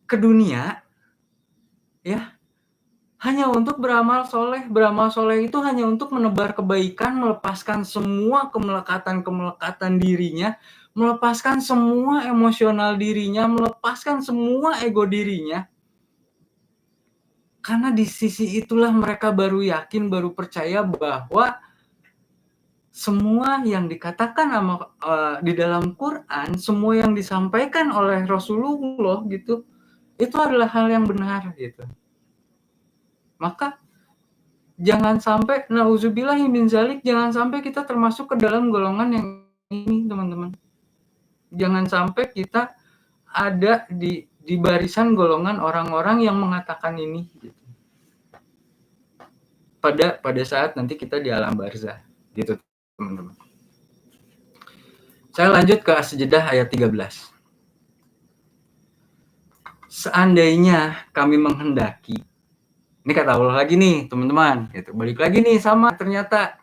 ke dunia, ya, hanya untuk beramal soleh. Beramal soleh itu hanya untuk menebar kebaikan, melepaskan semua kemelekatan-kemelekatan dirinya, melepaskan semua emosional dirinya, melepaskan semua ego dirinya. Karena di sisi itulah mereka baru yakin, baru percaya bahwa semua yang dikatakan di dalam Quran, semua yang disampaikan oleh Rasulullah gitu, itu adalah hal yang benar gitu. Maka jangan sampai, nauzubillahi min zalik, jangan sampai kita termasuk ke dalam golongan yang ini, teman-teman. Jangan sampai kita ada di barisan golongan orang-orang yang mengatakan ini gitu. Pada saat nanti kita di alam barzah gitu, teman-teman. Saya lanjut ke As-Sajdah ayat 13. Seandainya kami menghendaki, ini kata Allah lagi nih, teman-teman, gitu. Balik lagi nih, sama ternyata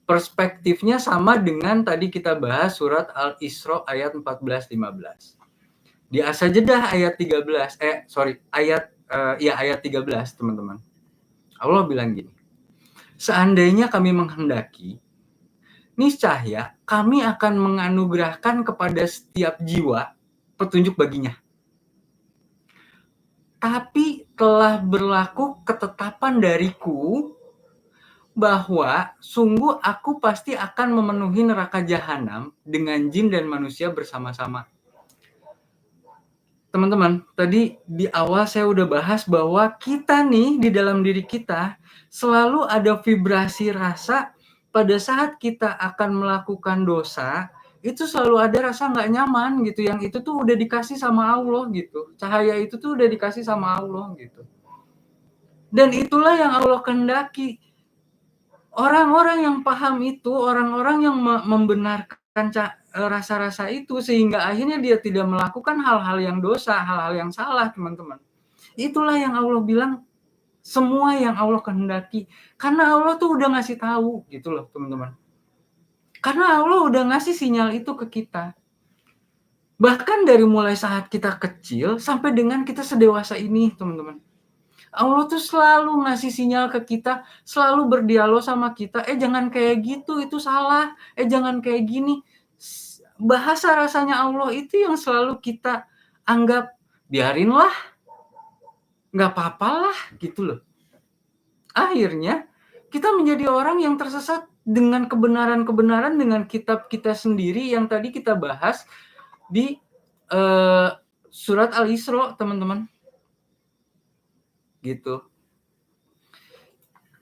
perspektifnya sama dengan tadi kita bahas surat Al-Isra ayat 14-15. Di As-Sajdah ayat 13, ayat 13, teman-teman. Allah bilang gini, seandainya kami menghendaki, niscaya kami akan menganugerahkan kepada setiap jiwa petunjuk baginya. Tapi telah berlaku ketetapan dariku bahwa sungguh aku pasti akan memenuhi neraka jahanam dengan jin dan manusia bersama-sama. Teman-teman, tadi di awal saya udah bahas bahwa kita nih di dalam diri kita selalu ada vibrasi rasa pada saat kita akan melakukan dosa, itu selalu ada rasa nggak nyaman gitu, yang itu tuh udah dikasih sama Allah gitu. Cahaya itu tuh udah dikasih sama Allah gitu. Dan itulah yang Allah kehendaki. Orang-orang yang paham itu, orang-orang yang membenarkan rasa-rasa itu, sehingga akhirnya dia tidak melakukan hal-hal yang dosa, hal-hal yang salah, teman-teman. Itulah yang Allah bilang, semua yang Allah kehendaki. Karena Allah tuh udah ngasih tahu, gitu loh, teman-teman. Karena Allah udah ngasih sinyal itu ke kita. Bahkan dari mulai saat kita kecil, sampai dengan kita sedewasa ini, teman-teman. Allah tuh selalu ngasih sinyal ke kita, selalu berdialog sama kita, jangan kayak gitu, itu salah, jangan kayak gini. Bahasa rasanya Allah itu yang selalu kita anggap, biarinlah, nggak apa-apalah, gitu loh. Akhirnya, kita menjadi orang yang tersesat dengan kebenaran-kebenaran, dengan kitab kita sendiri yang tadi kita bahas di surat Al-Isra, teman-teman. Gitu.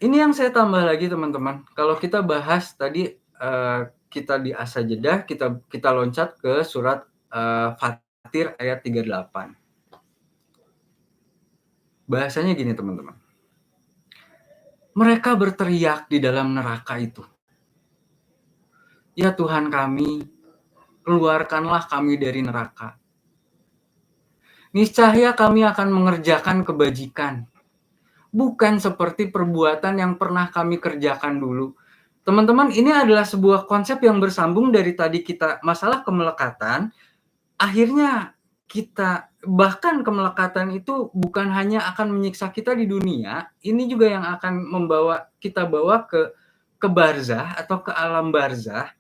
Ini yang saya tambah lagi, teman-teman. Kalau kita bahas tadi, kita di As-Sajdah, kita loncat ke surat Fatir ayat 38. Bahasanya gini, teman-teman. Mereka berteriak di dalam neraka itu. Ya Tuhan kami, keluarkanlah kami dari neraka. Niscaya kami akan mengerjakan kebajikan, bukan seperti perbuatan yang pernah kami kerjakan dulu. Teman-teman, ini adalah sebuah konsep yang bersambung dari tadi kita masalah kemelekatan. Akhirnya kita, bahkan kemelekatan itu bukan hanya akan menyiksa kita di dunia, ini juga yang akan membawa kita bawa ke barzah atau ke alam barzah,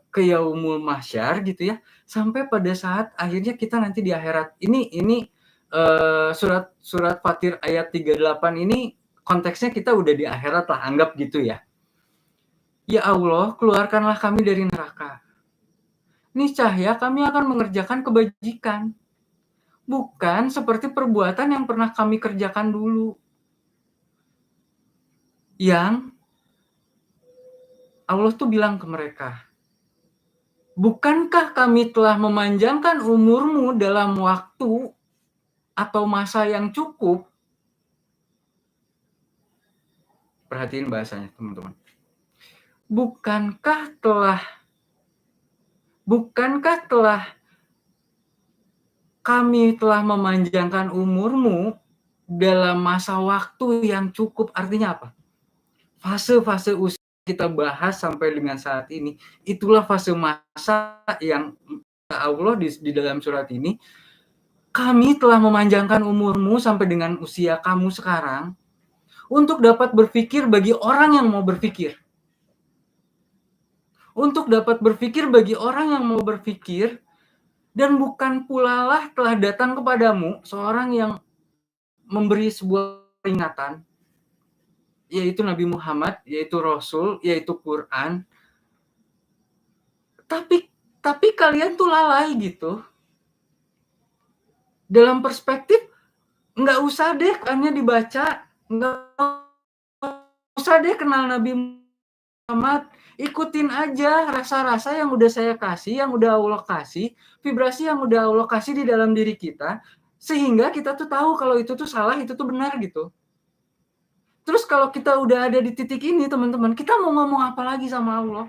ke yaumul mahsyar gitu ya, sampai pada saat akhirnya kita nanti di akhirat. Ini surat Fatir ayat 38 ini konteksnya kita udah di akhirat lah, anggap gitu ya. Ya Allah, keluarkanlah kami dari neraka. Niscaya kami akan mengerjakan kebajikan, bukan seperti perbuatan yang pernah kami kerjakan dulu. Yang Allah tuh bilang ke mereka, bukankah kami telah memanjangkan umurmu dalam waktu atau masa yang cukup? Perhatiin bahasanya, teman-teman. Bukankah kami telah memanjangkan umurmu dalam masa waktu yang cukup? Artinya apa? Fase-fase usia kita bahas sampai dengan saat ini, itulah fase masa yang Allah di dalam surat ini kami telah memanjangkan umurmu sampai dengan usia kamu sekarang untuk dapat berpikir bagi orang yang mau berpikir. Untuk dapat berpikir bagi orang yang mau berpikir, dan bukan pula lah telah datang kepadamu seorang yang memberi sebuah peringatan, yaitu Nabi Muhammad, yaitu Rasul, yaitu Quran. Tapi kalian tuh lalai gitu. Dalam perspektif, nggak usah deh Qurannya dibaca, nggak usah deh kenal Nabi Muhammad, ikutin aja rasa-rasa yang udah saya kasih, yang udah Allah kasih, vibrasi yang udah Allah kasih di dalam diri kita, sehingga kita tuh tahu kalau itu tuh salah, itu tuh benar gitu. Terus kalau kita udah ada di titik ini, teman-teman, kita mau ngomong apa lagi sama Allah?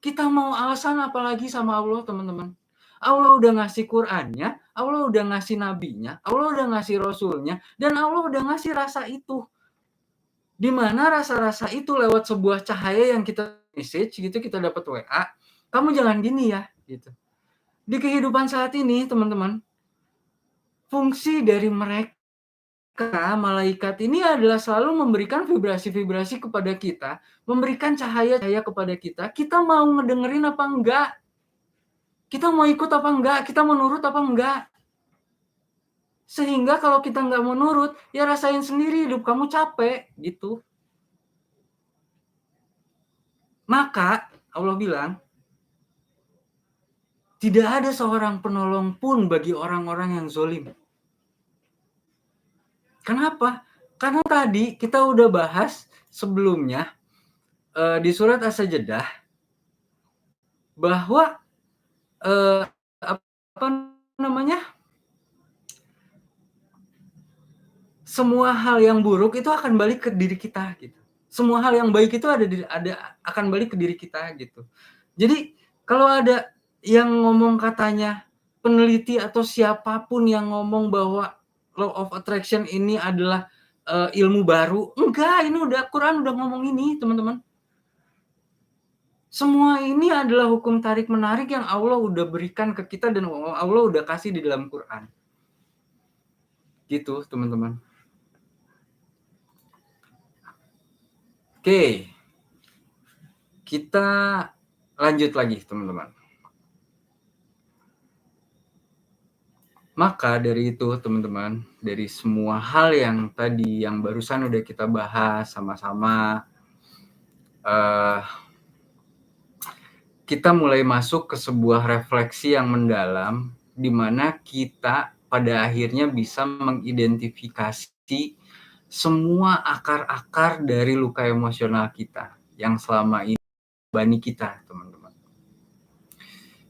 Kita mau alasan apa lagi sama Allah, teman-teman? Allah udah ngasih Qur'annya, Allah udah ngasih nabinya, Allah udah ngasih rasulnya, dan Allah udah ngasih rasa itu. Di mana rasa-rasa itu lewat sebuah cahaya yang kita message gitu, kita dapat WA, kamu jangan gini ya, gitu. Di kehidupan saat ini, teman-teman, fungsi dari mereka malaikat ini adalah selalu memberikan vibrasi-vibrasi kepada kita, memberikan cahaya-cahaya kepada kita. Kita mau ngedengerin apa enggak? Kita mau ikut apa enggak? Kita mau nurut apa enggak? Sehingga kalau kita nggak mau nurut, ya rasain sendiri hidup kamu capek, gitu. Maka Allah bilang, tidak ada seorang penolong pun bagi orang-orang yang zolim. Kenapa? Karena tadi kita udah bahas sebelumnya di surat As-Sajdah bahwa apa namanya, semua hal yang buruk itu akan balik ke diri kita gitu. Semua hal yang baik itu akan balik ke diri kita gitu. Jadi kalau ada yang ngomong katanya peneliti atau siapapun yang ngomong bahwa law of attraction ini adalah ilmu baru, enggak, ini udah Quran udah ngomong ini, teman-teman. Semua ini adalah hukum tarik menarik yang Allah udah berikan ke kita dan Allah udah kasih di dalam Quran. Gitu, teman-teman. Oke. Kita lanjut lagi, teman-teman. Maka dari itu, teman-teman, dari semua hal yang tadi yang barusan udah kita bahas sama-sama, kita mulai masuk ke sebuah refleksi yang mendalam, di mana kita pada akhirnya bisa mengidentifikasi semua akar-akar dari luka emosional kita yang selama ini bani kita, teman-teman.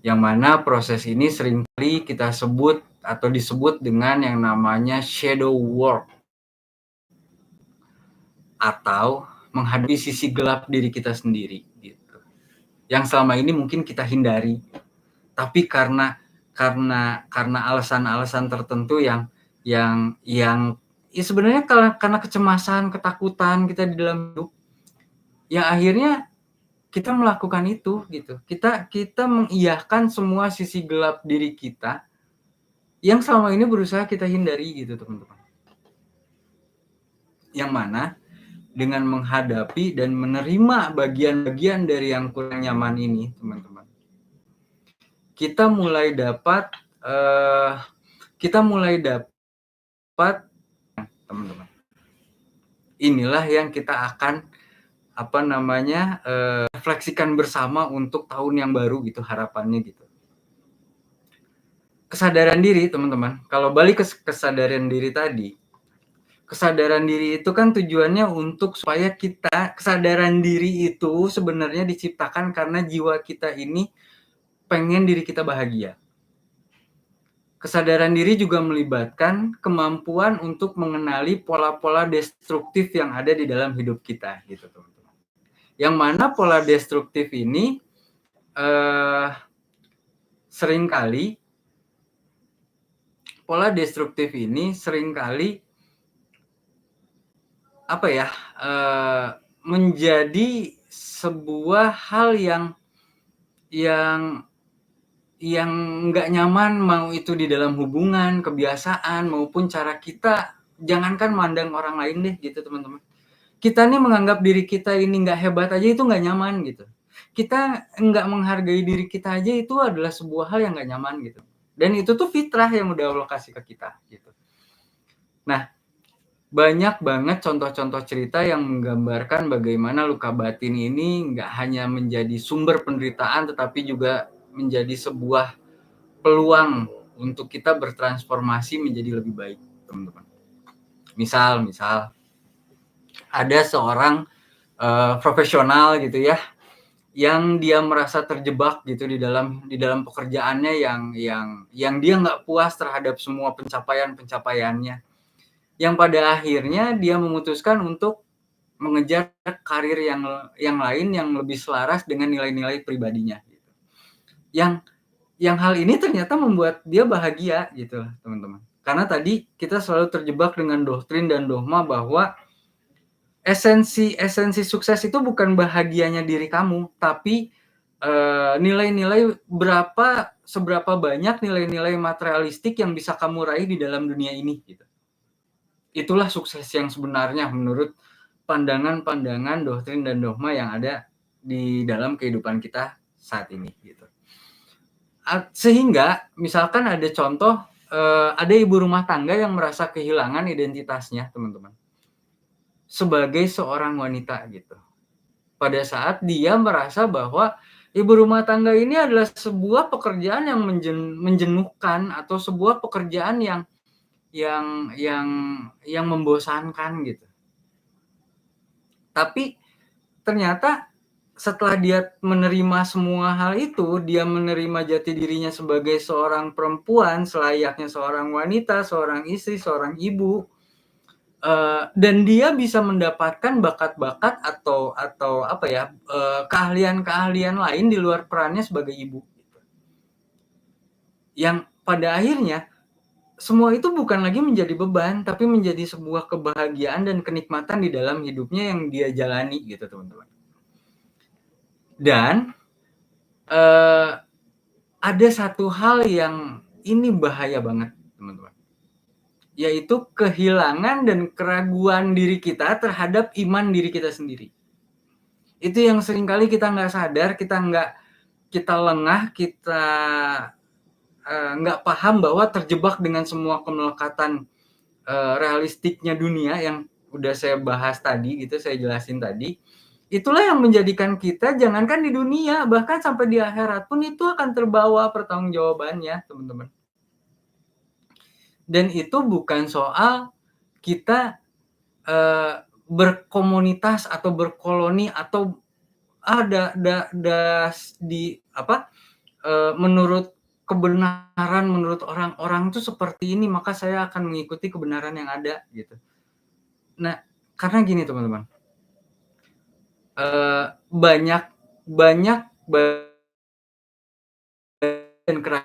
Yang mana proses ini seringkali kita sebut atau disebut dengan yang namanya shadow work, atau menghadapi sisi gelap diri kita sendiri gitu. Yang selama ini mungkin kita hindari, tapi karena alasan-alasan tertentu yang ya sebenarnya karena kecemasan, ketakutan kita di dalam hidup, yang akhirnya kita melakukan itu gitu. Kita mengiyahkan semua sisi gelap diri kita yang selama ini berusaha kita hindari gitu, teman-teman. Yang mana dengan menghadapi dan menerima bagian-bagian dari yang kurang nyaman ini, teman-teman, kita mulai dapat teman-teman. Inilah yang kita akan refleksikan bersama untuk tahun yang baru gitu, harapannya gitu. Kesadaran diri, teman-teman. Kalau balik ke kesadaran diri tadi, kesadaran diri itu kan tujuannya untuk supaya kesadaran diri itu sebenarnya diciptakan karena jiwa kita ini pengen diri kita bahagia. Kesadaran diri juga melibatkan kemampuan untuk mengenali pola-pola destruktif yang ada di dalam hidup kita, gitu, teman-teman. Yang mana pola destruktif ini seringkali menjadi sebuah hal yang yang nggak nyaman, mau itu di dalam hubungan, kebiasaan, maupun cara kita, jangankan mandang orang lain deh gitu teman-teman. Kita nih menganggap diri kita ini nggak hebat aja itu nggak nyaman gitu. Kita nggak menghargai diri kita aja itu adalah sebuah hal yang nggak nyaman gitu. Dan itu tuh fitrah yang udah Allah kasih ke kita gitu. Nah, banyak banget contoh-contoh cerita yang menggambarkan bagaimana luka batin ini nggak hanya menjadi sumber penderitaan, tetapi juga menjadi sebuah peluang untuk kita bertransformasi menjadi lebih baik, teman-teman. Misal ada seorang profesional gitu ya, yang dia merasa terjebak gitu di dalam pekerjaannya yang dia nggak puas terhadap semua pencapaiannya. Yang pada akhirnya dia memutuskan untuk mengejar karir yang lain yang lebih selaras dengan nilai-nilai pribadinya. Gitu. Yang hal ini ternyata membuat dia bahagia gitu, teman-teman. Karena tadi kita selalu terjebak dengan doktrin dan dogma bahwa esensi sukses itu bukan bahagianya diri kamu, tapi nilai-nilai seberapa banyak nilai-nilai materialistik yang bisa kamu raih di dalam dunia ini gitu. Itulah sukses yang sebenarnya menurut pandangan-pandangan doktrin dan dogma yang ada di dalam kehidupan kita saat ini gitu. Sehingga misalkan ada contoh ada ibu rumah tangga yang merasa kehilangan identitasnya, teman-teman, sebagai seorang wanita gitu. Pada saat dia merasa bahwa ibu rumah tangga ini adalah sebuah pekerjaan yang menjenuhkan atau sebuah pekerjaan yang membosankan gitu. Tapi ternyata setelah dia menerima semua hal itu, dia menerima jati dirinya sebagai seorang perempuan, selayaknya seorang wanita, seorang istri, seorang ibu, dan dia bisa mendapatkan bakat-bakat atau apa ya, keahlian-keahlian lain di luar perannya sebagai ibu. Yang pada akhirnya semua itu bukan lagi menjadi beban, tapi menjadi sebuah kebahagiaan dan kenikmatan di dalam hidupnya yang dia jalani gitu, teman-teman. Dan ada satu hal yang ini bahaya banget, teman-teman, yaitu kehilangan dan keraguan diri kita terhadap iman diri kita sendiri. Itu yang seringkali kita nggak sadar, kita lengah, kita nggak paham bahwa terjebak dengan semua kemelekatan realistiknya dunia yang udah saya bahas tadi gitu, saya jelasin tadi. Itulah yang menjadikan kita jangankan di dunia, bahkan sampai di akhirat pun itu akan terbawa pertanggungjawabannya, teman-teman. Dan itu bukan soal kita berkomunitas atau berkoloni atau menurut kebenaran menurut orang-orang itu seperti ini, maka saya akan mengikuti kebenaran yang ada gitu. Nah, karena gini teman-teman, banyak dan keras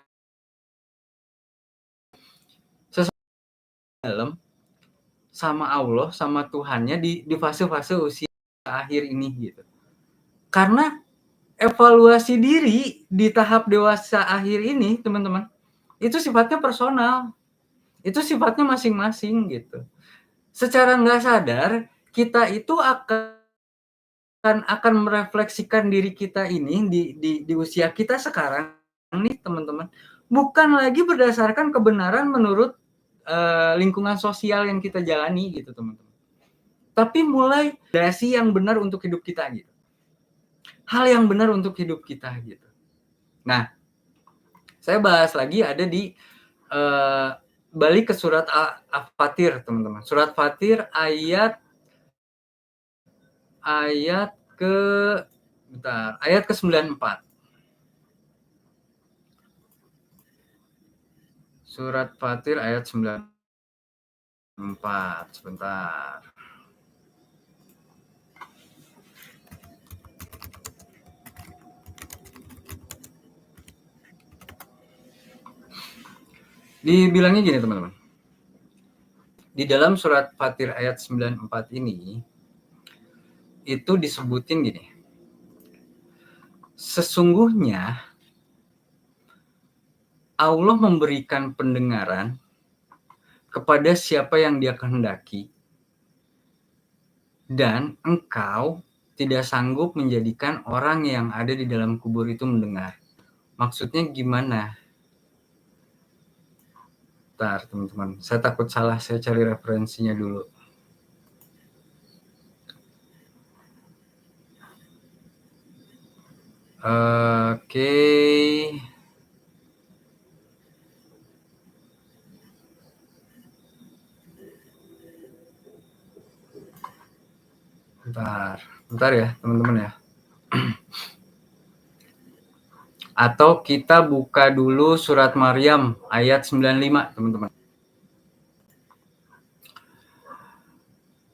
dalam sama Allah, sama Tuhannya di fase-fase usia akhir ini gitu. Karena evaluasi diri di tahap dewasa akhir ini, teman-teman, itu sifatnya personal. Itu sifatnya masing-masing gitu. Secara nggak sadar, kita itu akan merefleksikan diri kita ini di usia kita sekarang nih, teman-teman, bukan lagi berdasarkan kebenaran menurut lingkungan sosial yang kita jalani gitu, teman-teman. Tapi mulai dari yang benar untuk hidup kita gitu. Hal yang benar untuk hidup kita gitu. Nah, saya bahas lagi ada di balik ke surat Al-Fatir, teman-teman. Surat Fatir ayat ke-94. Surat Fatir ayat 94. Sebentar. Dibilangnya gini, teman-teman. Di dalam surat Fatir ayat 94 ini itu disebutin gini. Sesungguhnya Allah memberikan pendengaran kepada siapa yang Dia kehendaki, dan engkau tidak sanggup menjadikan orang yang ada di dalam kubur itu mendengar. Maksudnya gimana? Bentar, teman-teman. Saya takut salah, saya cari referensinya dulu. Oke. Bentar ya, teman-teman ya. Atau kita buka dulu surat Maryam ayat 95, teman-teman.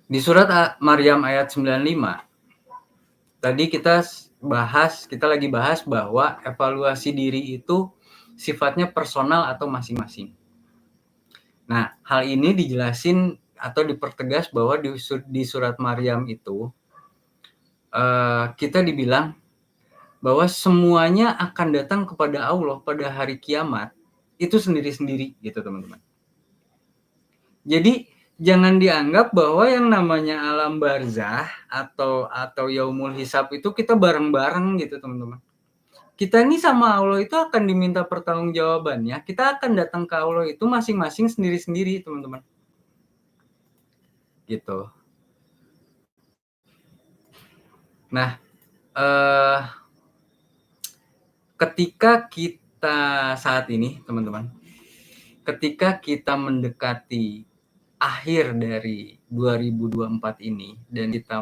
Di surat Maryam ayat 95, tadi kita lagi bahas bahwa evaluasi diri itu sifatnya personal atau masing-masing. Nah, hal ini dijelasin atau dipertegas bahwa di surat Maryam itu kita dibilang bahwa semuanya akan datang kepada Allah pada hari kiamat itu sendiri-sendiri gitu, teman-teman. Jadi jangan dianggap bahwa yang namanya alam barzah atau yaumul hisab itu kita bareng-bareng gitu, teman-teman. Kita ini sama Allah itu akan diminta pertanggungjawabannya. Kita akan datang ke Allah itu masing-masing sendiri-sendiri, teman-teman. Gitu. Nah, ketika kita saat ini, teman-teman, ketika kita mendekati akhir dari 2024 ini dan kita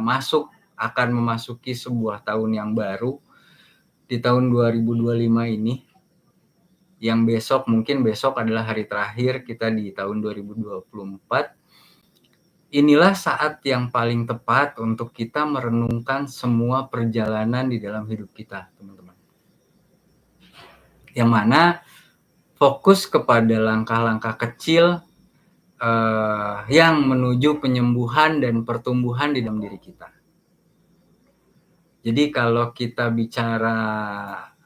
akan memasuki sebuah tahun yang baru di tahun 2025 ini, yang mungkin besok adalah hari terakhir kita di tahun 2024. Inilah saat yang paling tepat untuk kita merenungkan semua perjalanan di dalam hidup kita, teman-teman. Yang mana fokus kepada langkah-langkah kecil yang menuju penyembuhan dan pertumbuhan di dalam diri kita. Jadi kalau kita bicara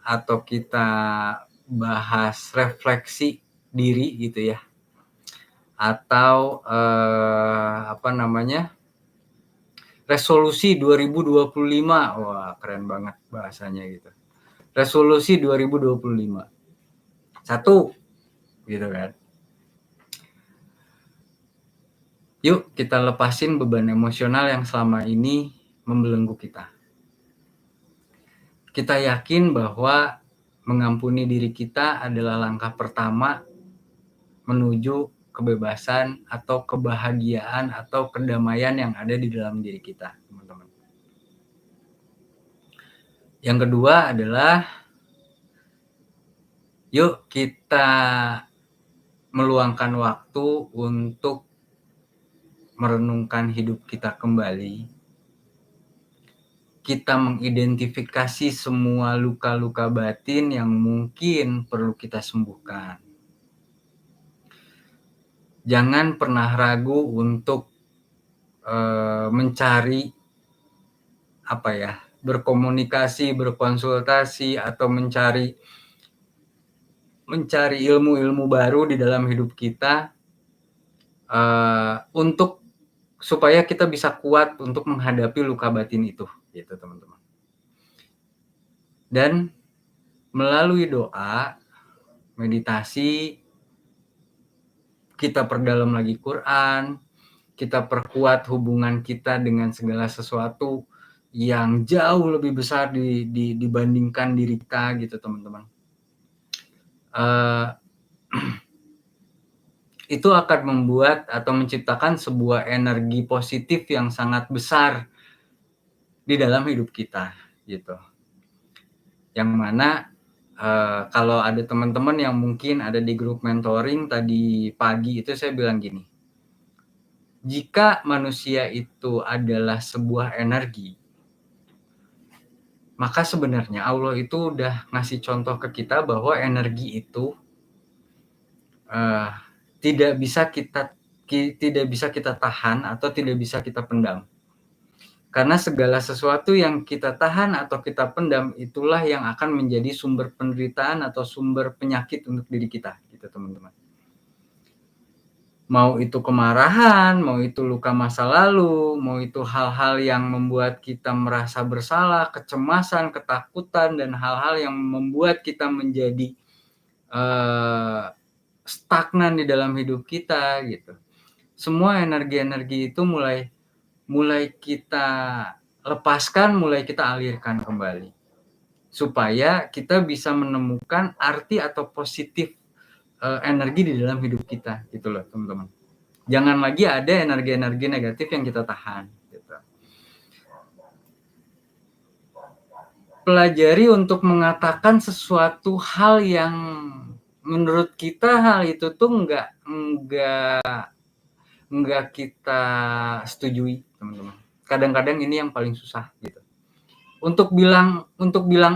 atau kita bahas refleksi diri gitu ya, atau resolusi 2025, wah keren banget bahasanya gitu. Resolusi 2025. 1 gitu kan. Yuk kita lepasin beban emosional yang selama ini membelenggu kita. Kita yakin bahwa mengampuni diri kita adalah langkah pertama menuju kebebasan atau kebahagiaan atau kedamaian yang ada di dalam diri kita, teman-teman. Yang kedua adalah yuk kita meluangkan waktu untuk merenungkan hidup kita kembali. Kita mengidentifikasi semua luka-luka batin yang mungkin perlu kita sembuhkan. Jangan pernah ragu untuk mencari berkomunikasi, berkonsultasi, atau mencari ilmu-ilmu baru di dalam hidup kita untuk supaya kita bisa kuat untuk menghadapi luka batin itu, gitu teman-teman. Dan melalui doa, meditasi, kita perdalam lagi Quran, kita perkuat hubungan kita dengan segala sesuatu yang jauh lebih besar dibandingkan diri kita gitu, teman-teman. Itu akan membuat atau menciptakan sebuah energi positif yang sangat besar di dalam hidup kita gitu. Yang mana kalau ada teman-teman yang mungkin ada di grup mentoring tadi pagi itu saya bilang gini, jika manusia itu adalah sebuah energi, maka sebenarnya Allah itu udah ngasih contoh ke kita bahwa energi itu tidak bisa kita tahan atau tidak bisa kita pendam. Karena segala sesuatu yang kita tahan atau kita pendam, itulah yang akan menjadi sumber penderitaan atau sumber penyakit untuk diri kita, gitu teman-teman. Mau itu kemarahan, mau itu luka masa lalu, mau itu hal-hal yang membuat kita merasa bersalah, kecemasan, ketakutan, dan hal-hal yang membuat kita menjadi stagnan di dalam hidup kita, gitu. Semua energi-energi itu mulai kita lepaskan, mulai kita alirkan kembali. Supaya kita bisa menemukan arti atau positif energi di dalam hidup kita, gitu loh teman-teman. Jangan lagi ada energi-energi negatif yang kita tahan, gitu. Pelajari untuk mengatakan sesuatu hal yang menurut kita hal itu tuh nggak kita setujui, teman-teman. Kadang-kadang ini yang paling susah, gitu. Untuk bilang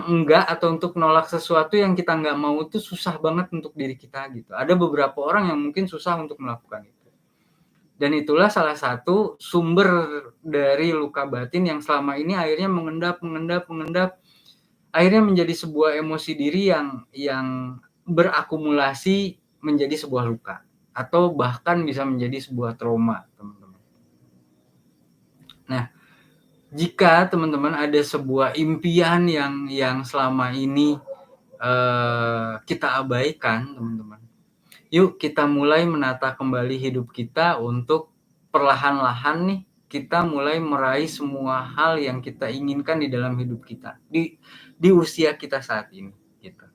enggak atau untuk nolak sesuatu yang kita nggak mau itu susah banget untuk diri kita, gitu. Ada beberapa orang yang mungkin susah untuk melakukan itu. Dan itulah salah satu sumber dari luka batin yang selama ini akhirnya mengendap, akhirnya menjadi sebuah emosi diri yang berakumulasi menjadi sebuah luka atau bahkan bisa menjadi sebuah trauma, teman-teman. Nah, jika teman-teman ada sebuah impian yang selama ini kita abaikan, teman-teman, yuk kita mulai menata kembali hidup kita untuk perlahan-lahan nih kita mulai meraih semua hal yang kita inginkan di dalam hidup kita di usia kita saat ini, gitu.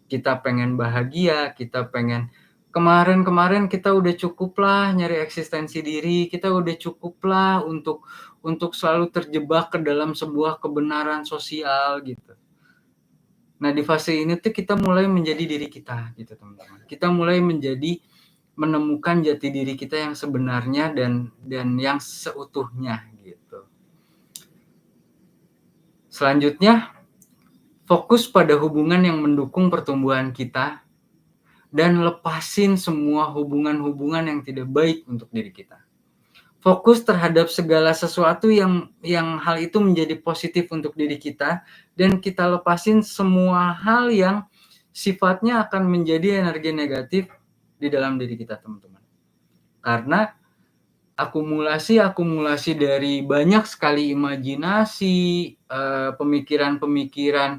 Kita pengen bahagia, kita pengen kemarin kita udah cukup lah nyari eksistensi diri, kita udah cukup lah untuk selalu terjebak ke dalam sebuah kebenaran sosial, gitu. Nah, di fase ini tuh kita mulai menjadi diri kita, gitu teman-teman. Kita mulai menemukan jati diri kita yang sebenarnya dan yang seutuhnya, gitu. Selanjutnya, fokus pada hubungan yang mendukung pertumbuhan kita dan lepasin semua hubungan-hubungan yang tidak baik untuk diri kita. Fokus terhadap segala sesuatu yang hal itu menjadi positif untuk diri kita, dan kita lepasin semua hal yang sifatnya akan menjadi energi negatif di dalam diri kita, teman-teman. Karena akumulasi dari banyak sekali imajinasi, pemikiran-pemikiran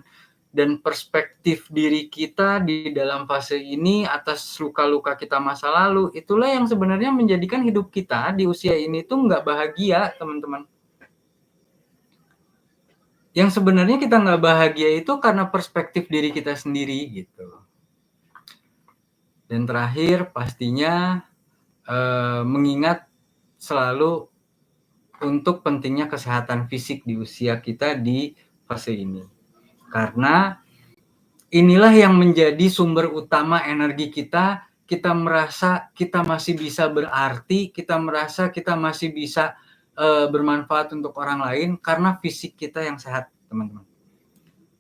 dan perspektif diri kita di dalam fase ini atas luka-luka kita masa lalu, itulah yang sebenarnya menjadikan hidup kita di usia ini tuh nggak bahagia, teman-teman. Yang sebenarnya kita nggak bahagia itu karena perspektif diri kita sendiri, gitu. Dan terakhir pastinya mengingat selalu untuk pentingnya kesehatan fisik di usia kita di fase ini. Karena inilah yang menjadi sumber utama energi kita. Kita merasa kita masih bisa berarti, kita merasa kita masih bisa bermanfaat untuk orang lain karena fisik kita yang sehat, teman-teman.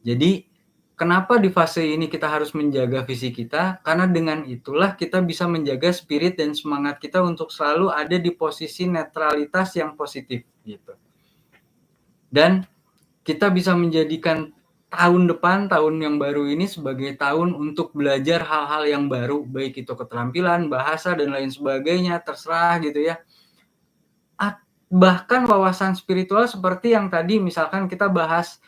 Jadi kenapa di fase ini kita harus menjaga fisik kita? Karena dengan itulah kita bisa menjaga spirit dan semangat kita untuk selalu ada di posisi netralitas yang positif, gitu. Dan kita bisa menjadikan tahun depan, tahun yang baru ini sebagai tahun untuk belajar hal-hal yang baru, baik itu keterampilan, bahasa, dan lain sebagainya, terserah, gitu ya. Bahkan wawasan spiritual seperti yang tadi misalkan kita bahas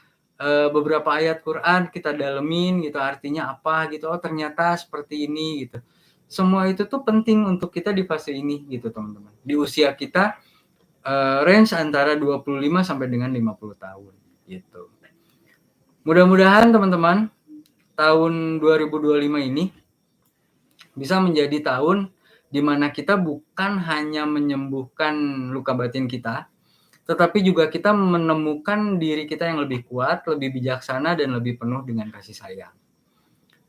beberapa ayat Quran, kita dalemin gitu, artinya apa gitu, oh ternyata seperti ini gitu. Semua itu tuh penting untuk kita di fase ini, gitu teman-teman. Di usia kita range antara 25 sampai dengan 50 tahun, gitu. Mudah-mudahan teman-teman tahun 2025 ini bisa menjadi tahun di mana kita bukan hanya menyembuhkan luka batin kita, tetapi juga kita menemukan diri kita yang lebih kuat, lebih bijaksana, dan lebih penuh dengan kasih sayang.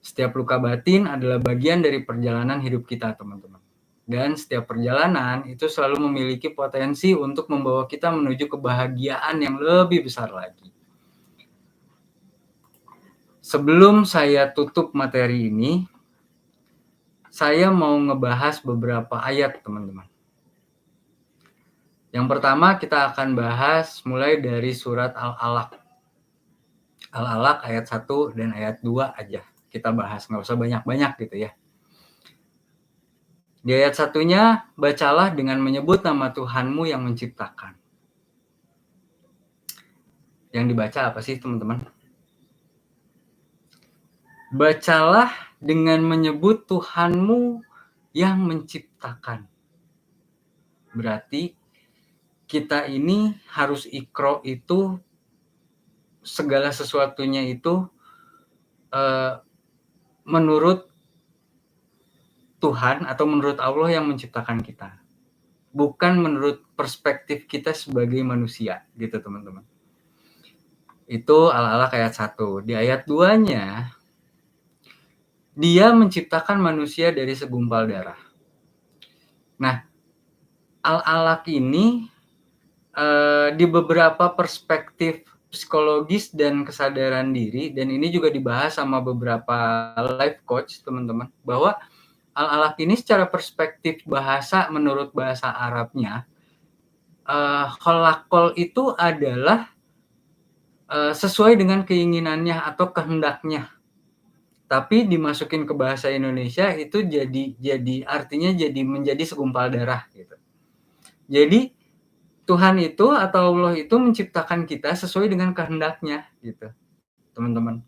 Setiap luka batin adalah bagian dari perjalanan hidup kita, teman-teman. Dan setiap perjalanan itu selalu memiliki potensi untuk membawa kita menuju kebahagiaan yang lebih besar lagi. Sebelum saya tutup materi ini, saya mau ngebahas beberapa ayat, teman-teman. Yang pertama kita akan bahas mulai dari surat Al-Alaq. Al-Alaq ayat 1 dan ayat 2 aja kita bahas, nggak usah banyak-banyak gitu ya. Di ayat 1-nya, bacalah dengan menyebut nama Tuhanmu yang menciptakan. Yang dibaca apa sih teman-teman? Bacalah dengan menyebut Tuhanmu yang menciptakan. Berarti kita ini harus ikro itu segala sesuatunya itu menurut Tuhan atau menurut Allah yang menciptakan kita. Bukan menurut perspektif kita sebagai manusia gitu teman-teman. Itu Al-Alaq ayat 1. Di ayat 2-nya, Dia menciptakan manusia dari segumpal darah. Nah, Al-Alaq ini di beberapa perspektif psikologis dan kesadaran diri, dan ini juga dibahas sama beberapa life coach teman-teman, bahwa Al-Alaq ini secara perspektif bahasa menurut bahasa Arabnya, kholakol itu adalah sesuai dengan keinginannya atau kehendaknya. Tapi dimasukin ke bahasa Indonesia itu jadi artinya jadi menjadi segumpal darah gitu. Jadi Tuhan itu atau Allah itu menciptakan kita sesuai dengan kehendaknya gitu, teman-teman.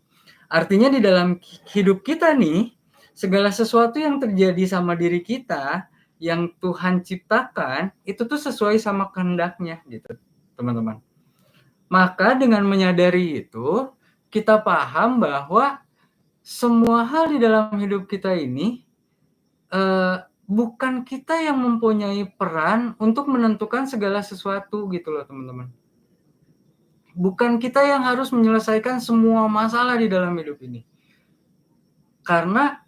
Artinya di dalam hidup kita nih, segala sesuatu yang terjadi sama diri kita yang Tuhan ciptakan itu tuh sesuai sama kehendaknya gitu, teman-teman. Maka dengan menyadari itu, kita paham bahwa semua hal di dalam hidup kita ini bukan kita yang mempunyai peran untuk menentukan segala sesuatu gitu loh teman-teman. Bukan kita yang harus menyelesaikan semua masalah di dalam hidup ini. Karena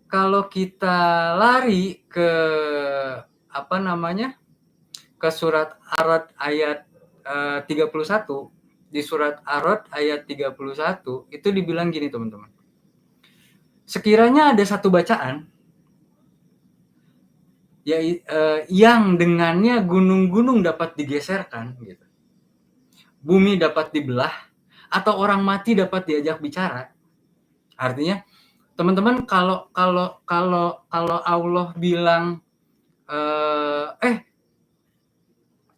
kalau kita lari ke ke surat Ar-Ra'd ayat 31, di surat Ar-Ra'd ayat 31 itu dibilang gini teman-teman. Sekiranya ada satu bacaan yang dengannya gunung-gunung dapat digeserkan gitu. Bumi dapat dibelah atau orang mati dapat diajak bicara. Artinya teman-teman kalau Allah bilang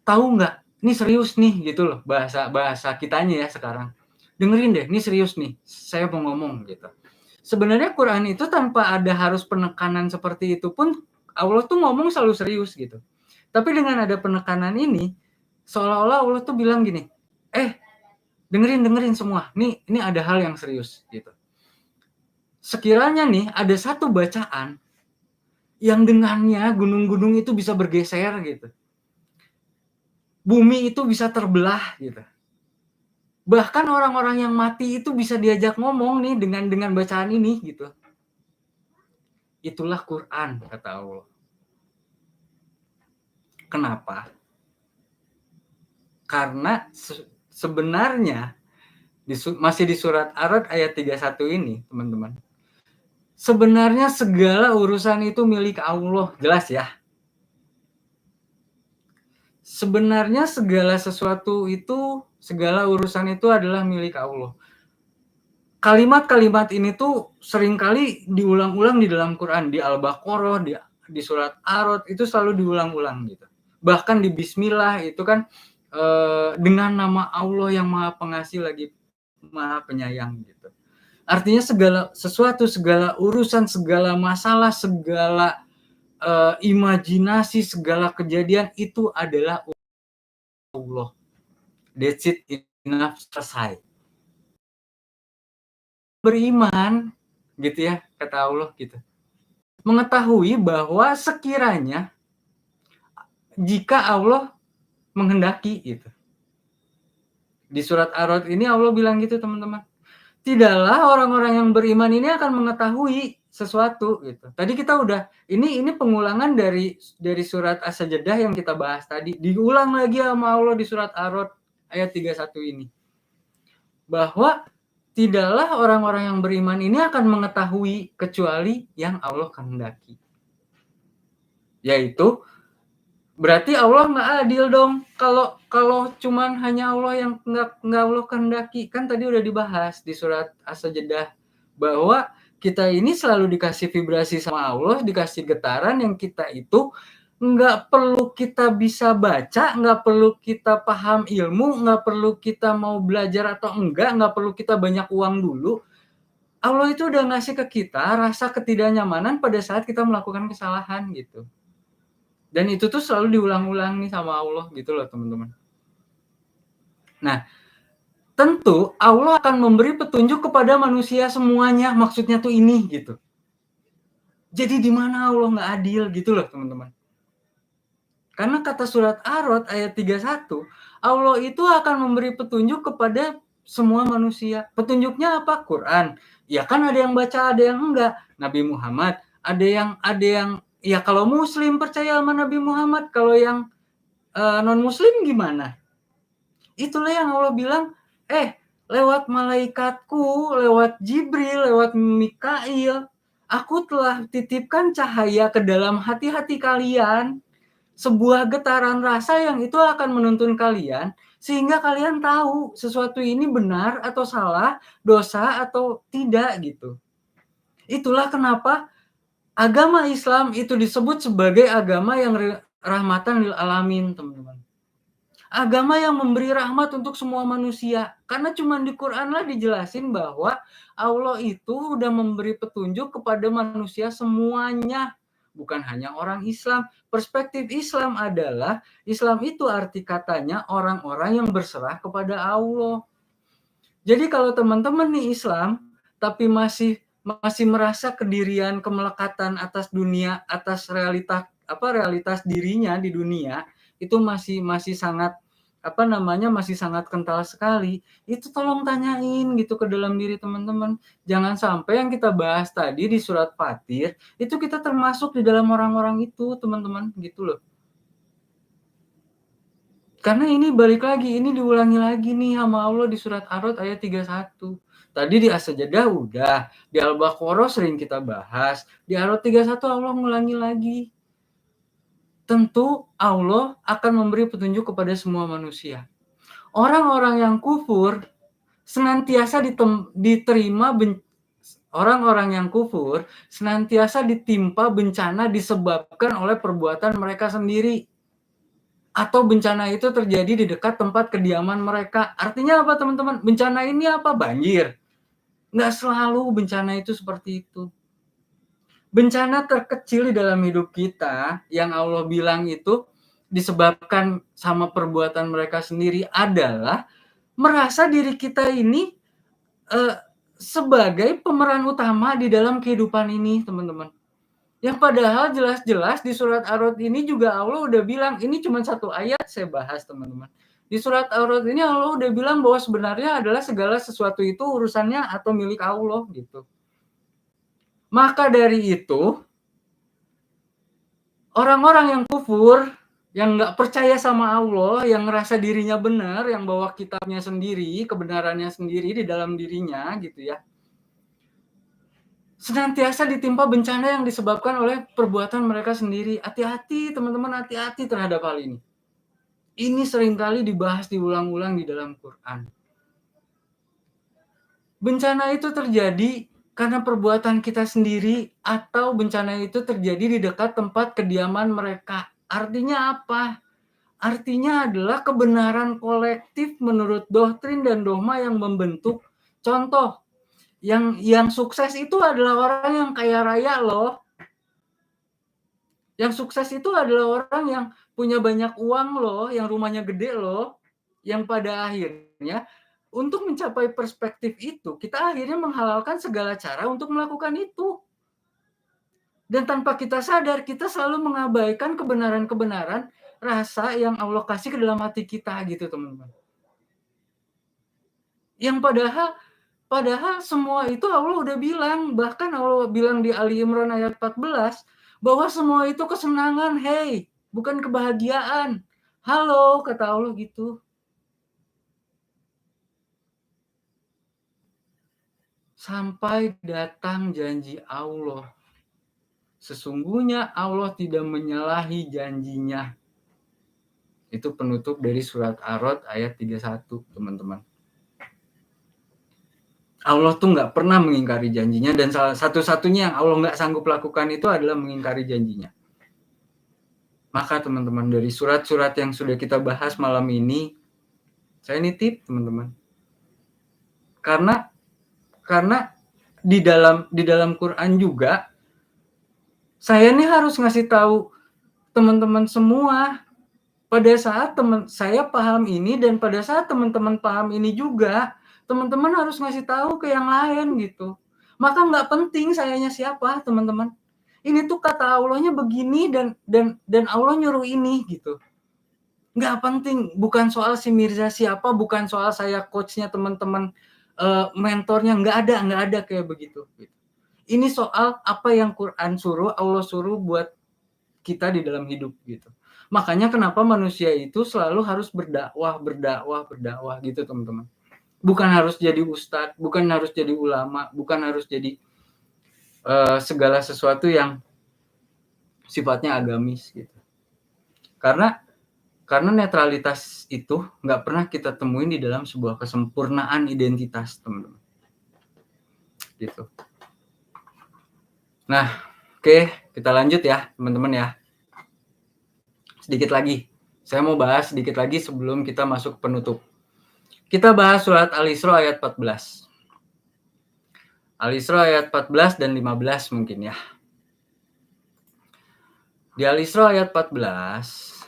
tahu nggak? Ini serius nih gitu loh, bahasa kitanya ya sekarang. Dengerin deh, ini serius nih. Saya mau ngomong gitu. Sebenarnya Quran itu tanpa ada harus penekanan seperti itu pun Allah tuh ngomong selalu serius gitu. Tapi dengan ada penekanan ini, seolah-olah Allah tuh bilang gini, dengerin semua. Ini ada hal yang serius gitu. Sekiranya nih ada satu bacaan yang dengannya gunung-gunung itu bisa bergeser gitu. Bumi itu bisa terbelah gitu. Bahkan orang-orang yang mati itu bisa diajak ngomong nih dengan bacaan ini gitu. Itulah Quran kata Allah. Kenapa? Karena sebenarnya masih di surat Ar-Ra'd ayat 31 ini, teman-teman. Sebenarnya segala urusan itu milik Allah, jelas ya. Sebenarnya segala sesuatu itu, segala urusan itu adalah milik Allah. Kalimat-kalimat ini tuh seringkali diulang-ulang di dalam Quran, di Al-Baqarah, di surat Ar-Ra'd itu selalu diulang-ulang gitu. Bahkan di Bismillah itu kan dengan nama Allah yang Maha Pengasih lagi Maha Penyayang gitu. Artinya segala sesuatu, segala urusan, segala masalah, segala imajinasi, segala kejadian itu adalah Allah. That's it, enough, selesai. Beriman gitu ya, kata Allah gitu. Mengetahui bahwa sekiranya jika Allah menghendaki gitu. Di surat Ar-Ra'd ini Allah bilang gitu teman-teman. Tidaklah orang-orang yang beriman ini akan mengetahui sesuatu gitu. Tadi kita udah ini pengulangan dari surat As-Sajdah yang kita bahas tadi, diulang lagi sama Allah di surat Ar-Ra'd ayat 31 ini. Bahwa tidaklah orang-orang yang beriman ini akan mengetahui kecuali yang Allah kehendaki. Yaitu Berarti Allah nggak adil dong, kalau cuman hanya Allah yang nggak Allah kehendaki. Kan tadi udah dibahas di surat As-Sajdah bahwa kita ini selalu dikasih vibrasi sama Allah, dikasih getaran yang kita itu nggak perlu kita bisa baca, nggak perlu kita paham ilmu, nggak perlu kita mau belajar atau nggak perlu kita banyak uang dulu. Allah itu udah ngasih ke kita rasa ketidaknyamanan pada saat kita melakukan kesalahan gitu. Dan itu tuh selalu diulang-ulang nih sama Allah gitu loh teman-teman. Nah, tentu Allah akan memberi petunjuk kepada manusia semuanya, maksudnya tuh ini gitu. Jadi di mana Allah nggak adil gitu loh teman-teman. Karena kata surat Ar-Rod ayat 31, Allah itu akan memberi petunjuk kepada semua manusia. Petunjuknya apa? Quran. Ya kan ada yang baca, ada yang enggak. Nabi Muhammad, ada yang ya kalau muslim percaya sama Nabi Muhammad, kalau yang non muslim gimana? Itulah yang Allah bilang, lewat malaikatku, lewat Jibril, lewat Mikail, aku telah titipkan cahaya ke dalam hati-hati kalian, sebuah getaran rasa yang itu akan menuntun kalian, sehingga kalian tahu sesuatu ini benar atau salah, dosa atau tidak gitu. Itulah kenapa agama Islam itu disebut sebagai agama yang rahmatan lil alamin, teman-teman. Agama yang memberi rahmat untuk semua manusia. Karena cuma di Quran lah dijelasin bahwa Allah itu udah memberi petunjuk kepada manusia semuanya. Bukan hanya orang Islam. Perspektif Islam adalah, Islam itu arti katanya orang-orang yang berserah kepada Allah. Jadi kalau teman-teman nih Islam, tapi masih merasa kedirian, kemelekatan atas dunia, atas realitas dirinya di dunia, itu masih sangat masih sangat kental sekali. Itu tolong tanyain gitu ke dalam diri teman-teman. Jangan sampai yang kita bahas tadi di surat Fatir itu kita termasuk di dalam orang-orang itu, teman-teman, gitu loh. Karena ini balik lagi, ini diulangi lagi nih sama Allah di surat Ar-Rod ayat 31. Tadi di As-Sajdah udah, di Al-Baqarah sering kita bahas, di Ar-Rod 31 Allah ngulangi lagi. Tentu Allah akan memberi petunjuk kepada semua manusia. Orang-orang yang kufur senantiasa orang-orang yang kufur senantiasa ditimpa bencana disebabkan oleh perbuatan mereka sendiri. Atau bencana itu terjadi di dekat tempat kediaman mereka. Artinya apa teman-teman? Bencana ini apa? Banjir. Nggak selalu bencana itu seperti itu. Bencana terkecil di dalam hidup kita yang Allah bilang itu disebabkan sama perbuatan mereka sendiri adalah merasa diri kita ini sebagai pemeran utama di dalam kehidupan ini, teman-teman. Yang padahal jelas-jelas di surat Ar-Rod ini juga Allah udah bilang, ini cuma satu ayat saya bahas teman-teman. Di surat Ar-Rod ini Allah udah bilang bahwa sebenarnya adalah segala sesuatu itu urusannya atau milik Allah gitu. Maka dari itu, orang-orang yang kufur, yang nggak percaya sama Allah, yang ngerasa dirinya benar, yang bawa kitabnya sendiri, kebenarannya sendiri di dalam dirinya gitu ya, senantiasa ditimpa bencana yang disebabkan oleh perbuatan mereka sendiri. Hati-hati teman-teman, hati-hati terhadap hal ini. Ini seringkali dibahas diulang-ulang di dalam Quran. Bencana itu terjadi karena perbuatan kita sendiri atau bencana itu terjadi di dekat tempat kediaman mereka. Artinya apa? Artinya adalah kebenaran kolektif menurut doktrin dan dogma yang membentuk. Contoh, yang sukses itu adalah orang yang kaya raya loh. Yang sukses itu adalah orang yang punya banyak uang loh, yang rumahnya gede loh, yang pada akhirnya untuk mencapai perspektif itu, kita akhirnya menghalalkan segala cara untuk melakukan itu. Dan tanpa kita sadar, kita selalu mengabaikan kebenaran-kebenaran rasa yang Allah kasih ke dalam hati kita gitu, teman-teman. Yang padahal semua itu Allah udah bilang, bahkan Allah bilang di Ali Imran ayat 14, bahwa semua itu kesenangan, bukan kebahagiaan. Halo, kata Allah gitu. Sampai datang janji Allah. Sesungguhnya Allah tidak menyalahi janjinya. Itu penutup dari surat Ar-Ra'd ayat 31, teman-teman. Allah tuh nggak pernah mengingkari janjinya, dan salah satu-satunya yang Allah nggak sanggup lakukan itu adalah mengingkari janjinya. Maka teman-teman, dari surat-surat yang sudah kita bahas malam ini, saya nitip teman-teman. Karena di dalam Quran juga, saya nih harus ngasih tahu teman-teman semua pada saat saya paham ini, dan pada saat teman-teman paham ini juga, teman-teman harus ngasih tahu ke yang lain gitu. Maka nggak penting sayanya siapa, teman-teman. Ini tuh kata Allahnya begini, dan Allah nyuruh ini gitu. Nggak penting, bukan soal si Mirza siapa, bukan soal saya coachnya teman-teman, mentornya, nggak ada kayak begitu. Ini soal apa yang Quran suruh, Allah suruh buat kita di dalam hidup gitu. Makanya kenapa manusia itu selalu harus berdakwah gitu, teman-teman. Bukan harus jadi ustadz, bukan harus jadi ulama, bukan harus jadi segala sesuatu yang sifatnya agamis gitu. Karena netralitas itu nggak pernah kita temuin di dalam sebuah kesempurnaan identitas, teman-teman. Gitu. Nah, oke, kita lanjut ya, teman-teman ya. Sedikit lagi. Saya mau bahas sedikit lagi sebelum kita masuk penutup. Kita bahas surat Al-Isra ayat 14. Al-Isra ayat 14 dan 15 mungkin ya. Di Al-Isra ayat 14,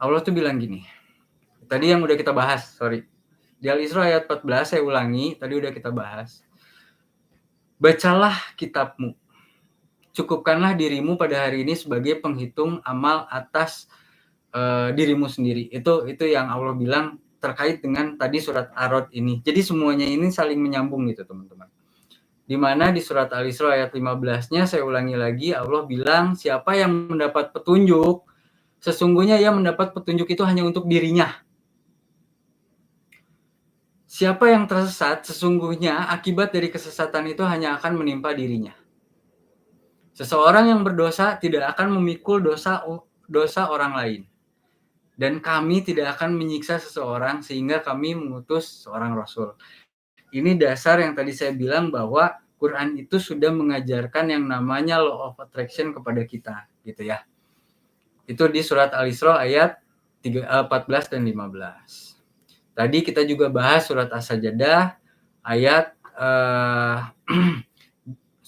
Allah tuh bilang gini. Tadi yang udah kita bahas, sorry. Di Al-Isra ayat 14, saya ulangi, tadi udah kita bahas. Bacalah kitabmu. Cukupkanlah dirimu pada hari ini sebagai penghitung amal atas dirimu sendiri. Itu yang Allah bilang terkait dengan tadi surat Ar-Ra'd ini. Jadi semuanya ini saling menyambung gitu, teman-teman. Di mana di surat Al-Isra ayat 15-nya, saya ulangi lagi, Allah bilang siapa yang mendapat petunjuk, sesungguhnya ia mendapat petunjuk itu hanya untuk dirinya. Siapa yang tersesat, sesungguhnya akibat dari kesesatan itu hanya akan menimpa dirinya. Seseorang yang berdosa tidak akan memikul dosa orang lain. Dan kami tidak akan menyiksa seseorang sehingga kami mengutus seorang rasul. Ini dasar yang tadi saya bilang bahwa Quran itu sudah mengajarkan yang namanya law of attraction kepada kita, gitu ya. Itu di surat Al-Isra ayat 14 dan 15. Tadi kita juga bahas surat As-Sajdah ayat 11-12.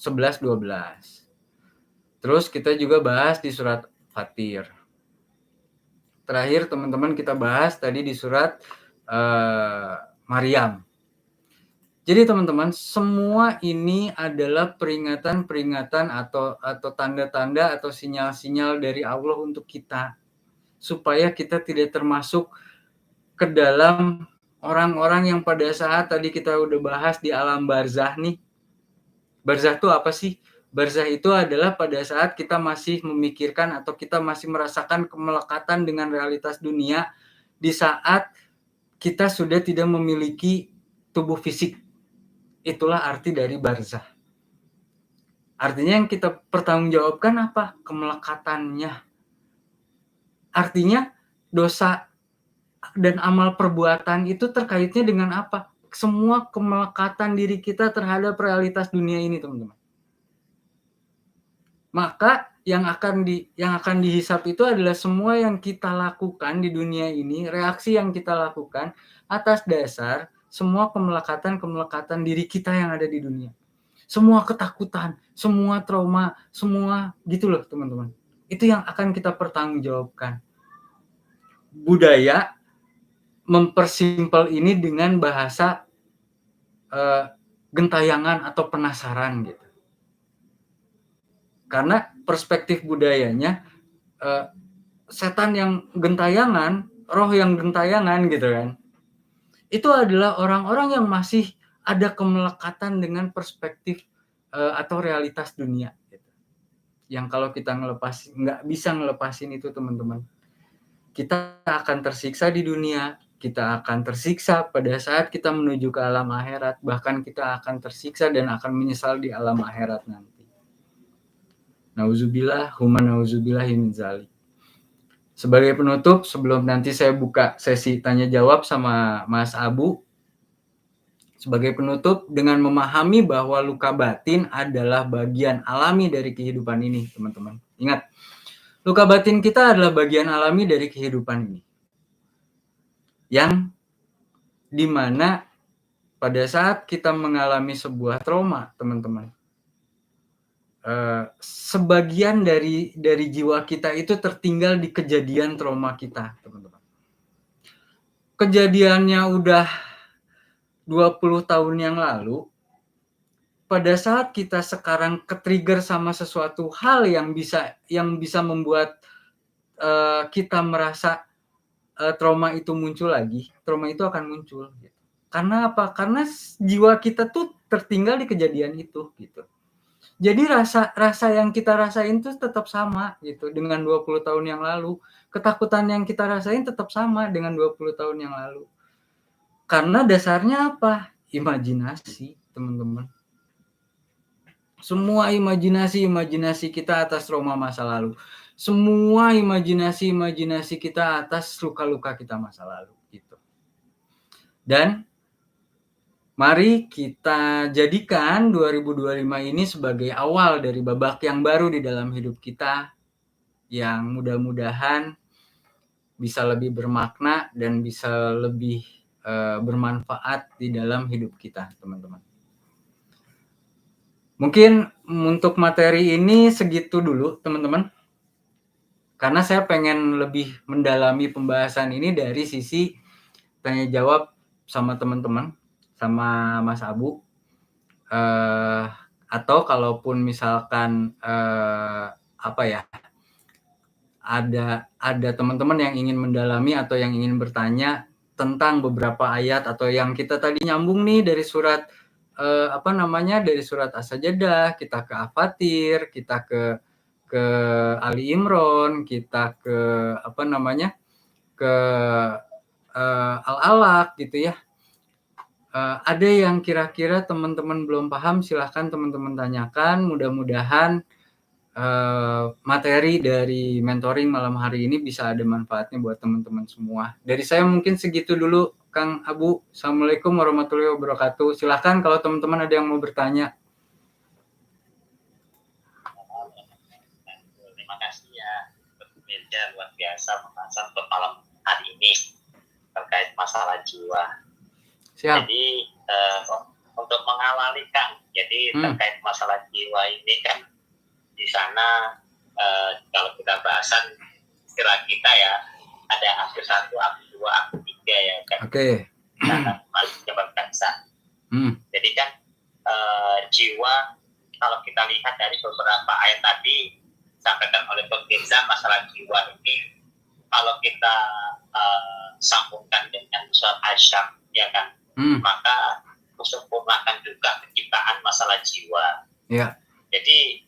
Terus kita juga bahas di surat Fatir. Terakhir teman-teman kita bahas tadi di surat Maryam. Jadi teman-teman, semua ini adalah peringatan-peringatan atau tanda-tanda atau sinyal-sinyal dari Allah untuk kita, supaya kita tidak termasuk ke dalam orang-orang yang pada saat tadi kita udah bahas di alam barzah nih. Barzah itu apa sih? Barzah itu adalah pada saat kita masih memikirkan atau kita masih merasakan kemelekatan dengan realitas dunia di saat kita sudah tidak memiliki tubuh fisik. Itulah arti dari barzah. Artinya yang kita pertanggungjawabkan apa? Kemelekatannya. Artinya dosa dan amal perbuatan itu terkaitnya dengan apa? Semua kemelekatan diri kita terhadap realitas dunia ini, teman-teman. Maka yang akan dihisap itu adalah semua yang kita lakukan di dunia ini, reaksi yang kita lakukan atas dasar semua kemelekatan diri kita yang ada di dunia. Semua ketakutan, semua trauma, semua gitu loh, teman-teman. Itu yang akan kita pertanggungjawabkan. Budaya mempersimpel ini dengan bahasa gentayangan atau penasaran gitu. Karena perspektif budayanya setan yang gentayangan, roh yang gentayangan gitu kan. Itu adalah orang-orang yang masih ada kemelekatan dengan perspektif atau realitas dunia gitu. Yang kalau kita nggak bisa ngelepasin itu, teman-teman. Kita akan tersiksa di dunia, kita akan tersiksa pada saat kita menuju ke alam akhirat, bahkan kita akan tersiksa dan akan menyesal di alam akhirat nanti. Nauzubillah, humma nauzubillahi min dzalik. Sebagai penutup, sebelum nanti saya buka sesi tanya jawab sama Mas Abu, sebagai penutup, dengan memahami bahwa luka batin adalah bagian alami dari kehidupan ini, teman-teman. Ingat, luka batin kita adalah bagian alami dari kehidupan ini. Yang dimana pada saat kita mengalami sebuah trauma, teman-teman, sebagian dari jiwa kita itu tertinggal di kejadian trauma kita, teman-teman. Kejadiannya udah 20 tahun yang lalu, pada saat kita sekarang ke-trigger sama sesuatu hal yang bisa membuat kita merasa trauma itu muncul lagi, trauma itu akan muncul gitu. Karena apa? Karena jiwa kita tuh tertinggal di kejadian itu gitu. Jadi rasa yang kita rasain tuh tetap sama gitu dengan 20 tahun yang lalu. Ketakutan yang kita rasain tetap sama dengan 20 tahun yang lalu. Karena dasarnya apa? Imajinasi, teman-teman. Semua imajinasi kita atas trauma masa lalu. Semua imajinasi kita atas luka-luka kita masa lalu gitu. Dan mari kita jadikan 2025 ini sebagai awal dari babak yang baru di dalam hidup kita, yang mudah-mudahan bisa lebih bermakna dan bisa lebih bermanfaat di dalam hidup kita, teman-teman. Mungkin untuk materi ini segitu dulu, teman-teman. Karena saya pengen lebih mendalami pembahasan ini dari sisi tanya jawab sama teman-teman, sama Mas Abu. Atau kalaupun misalkan ada teman-teman yang ingin mendalami atau yang ingin bertanya tentang beberapa ayat atau yang kita tadi nyambung nih dari surat dari surat As-Sajdah, kita ke Al-Fatir, kita ke Ali Imran, kita ke ke Al-Alaq gitu ya. Ada yang kira-kira teman-teman belum paham, silahkan teman-teman tanyakan. Mudah-mudahan materi dari mentoring malam hari ini bisa ada manfaatnya buat teman-teman semua. Dari saya mungkin segitu dulu, Kang Abu. Assalamualaikum warahmatullahi wabarakatuh. Silahkan kalau teman-teman ada yang mau bertanya. Terima kasih ya, Mirja, luar biasa pembahasan untuk malam hari ini terkait masalah jiwa. Siap. Jadi untuk mengawali Kang, jadi terkait masalah jiwa ini kan di sana kalau kita bahasan istilah kita ya ada aku 1, aku 2, aku 3 ya kan. Oke. Jadi kan jiwa kalau kita lihat dari beberapa ayat tadi disampaikan oleh Mirza, masalah jiwa ini kalau kita sambungkan dengan surat Asyam ya kan, maka kesempurnaan juga penciptaan masalah jiwa. Ya. Jadi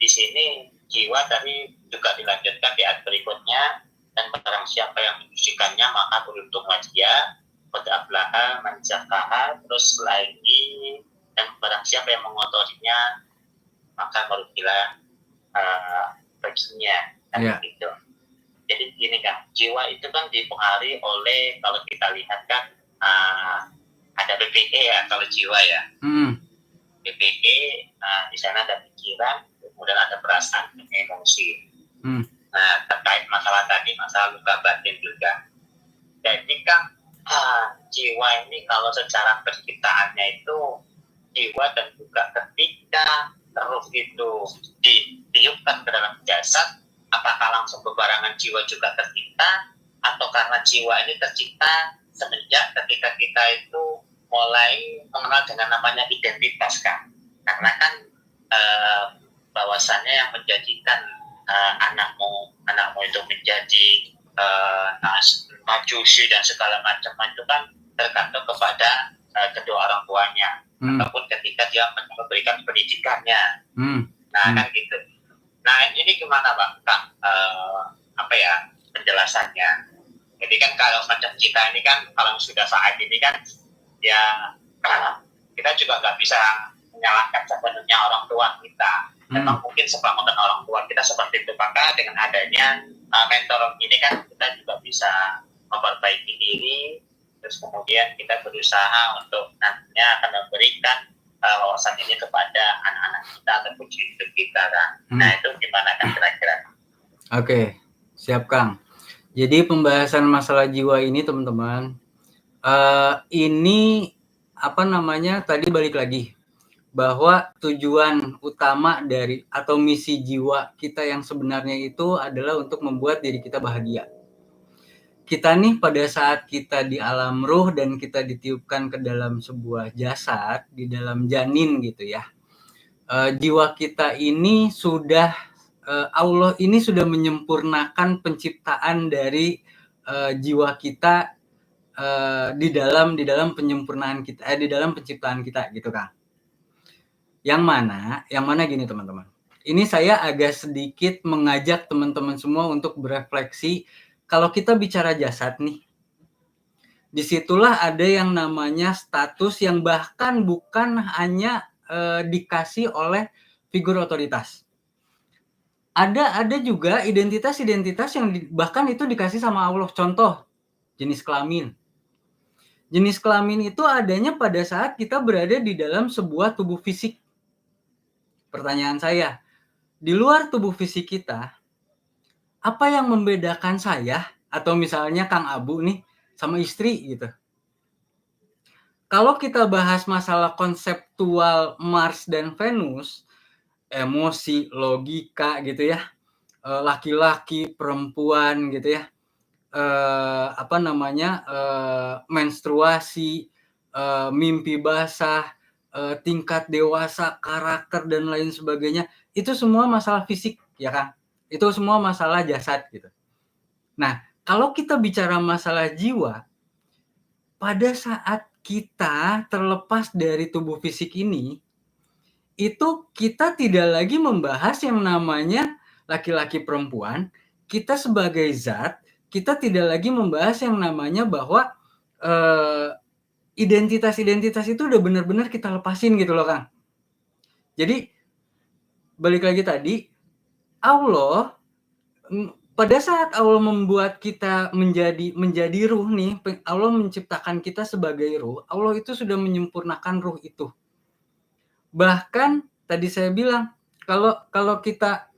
di sini jiwa tadi juga dilanjutkan di ayat berikutnya, dan barang siapa yang menyucikannya maka beruntunglah dia, qad aflaha man zakkaha, terus lagi, dan barang siapa yang mengotorinya maka merugilah baginya kan gitu. Jadi gini kan, jiwa itu kan dipengaruhi oleh, kalau kita lihat kan ada BPE ya kalau jiwa ya. BPE, di sana ada pikiran, kemudian ada perasaan dan emosi. Nah, terkait masalah tadi, masalah luka batin juga. Jadi kan jiwa ini kalau secara penciptaannya itu, jiwa dan juga ketika terus itu ditiupkan ke dalam jasad, apakah langsung bebarengan jiwa juga tercipta, atau karena jiwa ini tercipta semenjak ketika kita itu mulai mengenal dengan namanya identitas kan. Karena kan bahwasannya yang menjadikan anakmu itu menjadi majusi dan segala macam itu kan tergantung kepada kedua orang tuanya, ataupun ketika dia memberikan pendidikannya. Nah kan gitu. Nah ini gimana Bang Kang penjelasannya? Jadi kan kalau macam kita ini kan kalau sudah saat ini kan ya kita juga nggak bisa menyalahkan sepenuhnya orang tua kita. memang mungkin sepamakan orang tua kita seperti itu, maka dengan adanya mentor ini kan kita juga bisa memperbaiki diri, terus kemudian kita berusaha untuk nantinya akan memberikan wawasan ini kepada anak-anak kita ataupun cucu kita kan. Nah itu gimana kan kira-kira? Oke, siap Kang. Jadi pembahasan masalah jiwa ini teman-teman, ini apa namanya, tadi balik lagi bahwa tujuan utama dari atau misi jiwa kita yang sebenarnya itu adalah untuk membuat diri kita bahagia. Kita nih pada saat kita di alam ruh dan kita ditiupkan ke dalam sebuah jasad, di dalam janin gitu ya, jiwa kita ini sudah Allah ini sudah menyempurnakan penciptaan dari jiwa kita di dalam penyempurnaan kita, di dalam penciptaan kita gitu Kang. Yang mana gini teman-teman. Ini saya agak sedikit mengajak teman-teman semua untuk berefleksi. Kalau kita bicara jasad nih, disitulah ada yang namanya status yang bahkan bukan hanya dikasih oleh figur otoritas. Ada juga identitas-identitas yang bahkan itu dikasih sama Allah. Contoh, jenis kelamin. Jenis kelamin itu adanya pada saat kita berada di dalam sebuah tubuh fisik. Pertanyaan saya, di luar tubuh fisik kita, apa yang membedakan saya atau misalnya Kang Abu nih sama istri gitu? Kalau kita bahas masalah konseptual Mars dan Venus, emosi, logika gitu ya, laki-laki, perempuan gitu ya, menstruasi, mimpi basah, tingkat dewasa, karakter dan lain sebagainya, itu semua masalah fisik ya Kang. Itu semua masalah jasad gitu. Nah, kalau kita bicara masalah jiwa, pada saat kita terlepas dari tubuh fisik ini, itu kita tidak lagi membahas yang namanya laki-laki perempuan, kita sebagai zat, kita tidak lagi membahas yang namanya bahwa identitas-identitas itu udah benar-benar kita lepasin gitu loh Kang. Jadi balik lagi tadi, Allah pada saat Allah membuat kita menjadi ruh nih, Allah menciptakan kita sebagai ruh, Allah itu sudah menyempurnakan ruh itu. Bahkan tadi saya bilang, kalau kita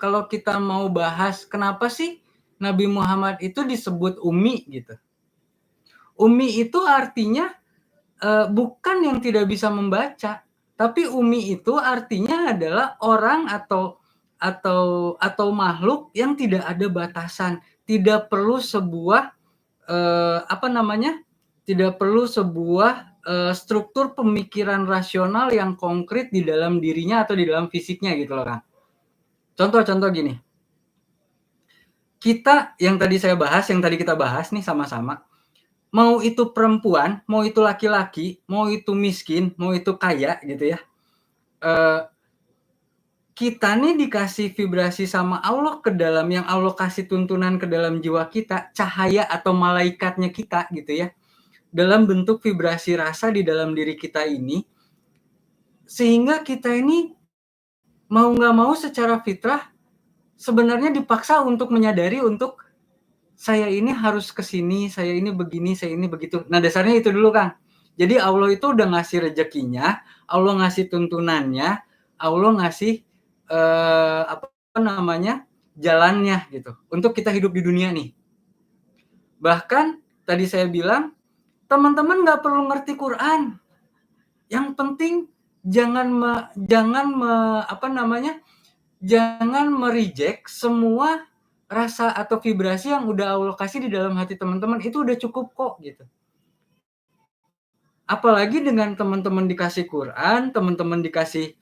mau bahas kenapa sih Nabi Muhammad itu disebut Ummi gitu. Ummi itu artinya bukan yang tidak bisa membaca, tapi Ummi itu artinya adalah orang atau makhluk yang tidak ada batasan, tidak perlu sebuah tidak perlu sebuah struktur pemikiran rasional yang konkret di dalam dirinya atau di dalam fisiknya gitu loh Kang. Contoh gini. Kita yang tadi kita bahas nih sama-sama, mau itu perempuan, mau itu laki-laki, mau itu miskin, mau itu kaya gitu ya. Kita nih dikasih vibrasi sama Allah ke dalam, yang Allah kasih tuntunan ke dalam jiwa kita, cahaya atau malaikatnya kita gitu ya, dalam bentuk vibrasi rasa di dalam diri kita ini, sehingga kita ini mau nggak mau secara fitrah sebenarnya dipaksa untuk menyadari untuk saya ini harus kesini, saya ini begini, saya ini begitu. Nah dasarnya itu dulu Kang. Jadi Allah itu udah ngasih rezekinya, Allah ngasih tuntunannya, Allah ngasih jalannya gitu untuk kita hidup di dunia nih. Bahkan tadi saya bilang, teman-teman nggak perlu ngerti Quran. Yang penting jangan mereject semua rasa atau vibrasi yang udah Allah kasih di dalam hati teman-teman, itu udah cukup kok gitu. Apalagi dengan teman-teman dikasih Quran, teman-teman dikasih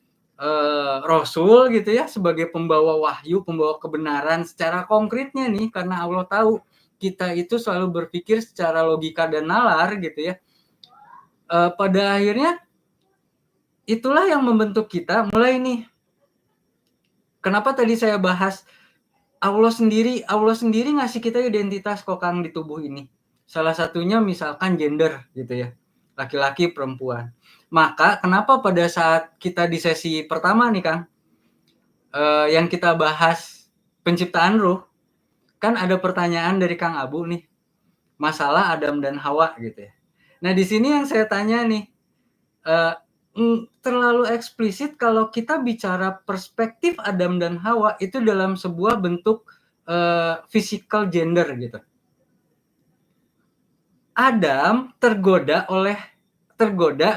Rasul gitu ya, sebagai pembawa wahyu, pembawa kebenaran secara konkretnya nih, karena Allah tahu kita itu selalu berpikir secara logika dan nalar gitu ya. Pada akhirnya itulah yang membentuk kita mulai nih. Kenapa tadi saya bahas Allah sendiri ngasih kita identitas kok Kang di tubuh ini. Salah satunya misalkan gender gitu ya, laki-laki, perempuan. Maka kenapa pada saat kita di sesi pertama nih Kang, yang kita bahas penciptaan ruh, kan ada pertanyaan dari Kang Abu nih, masalah Adam dan Hawa gitu ya. Nah di sini yang saya tanya nih, terlalu eksplisit kalau kita bicara perspektif Adam dan Hawa itu dalam sebuah bentuk physical gender gitu. Adam tergoda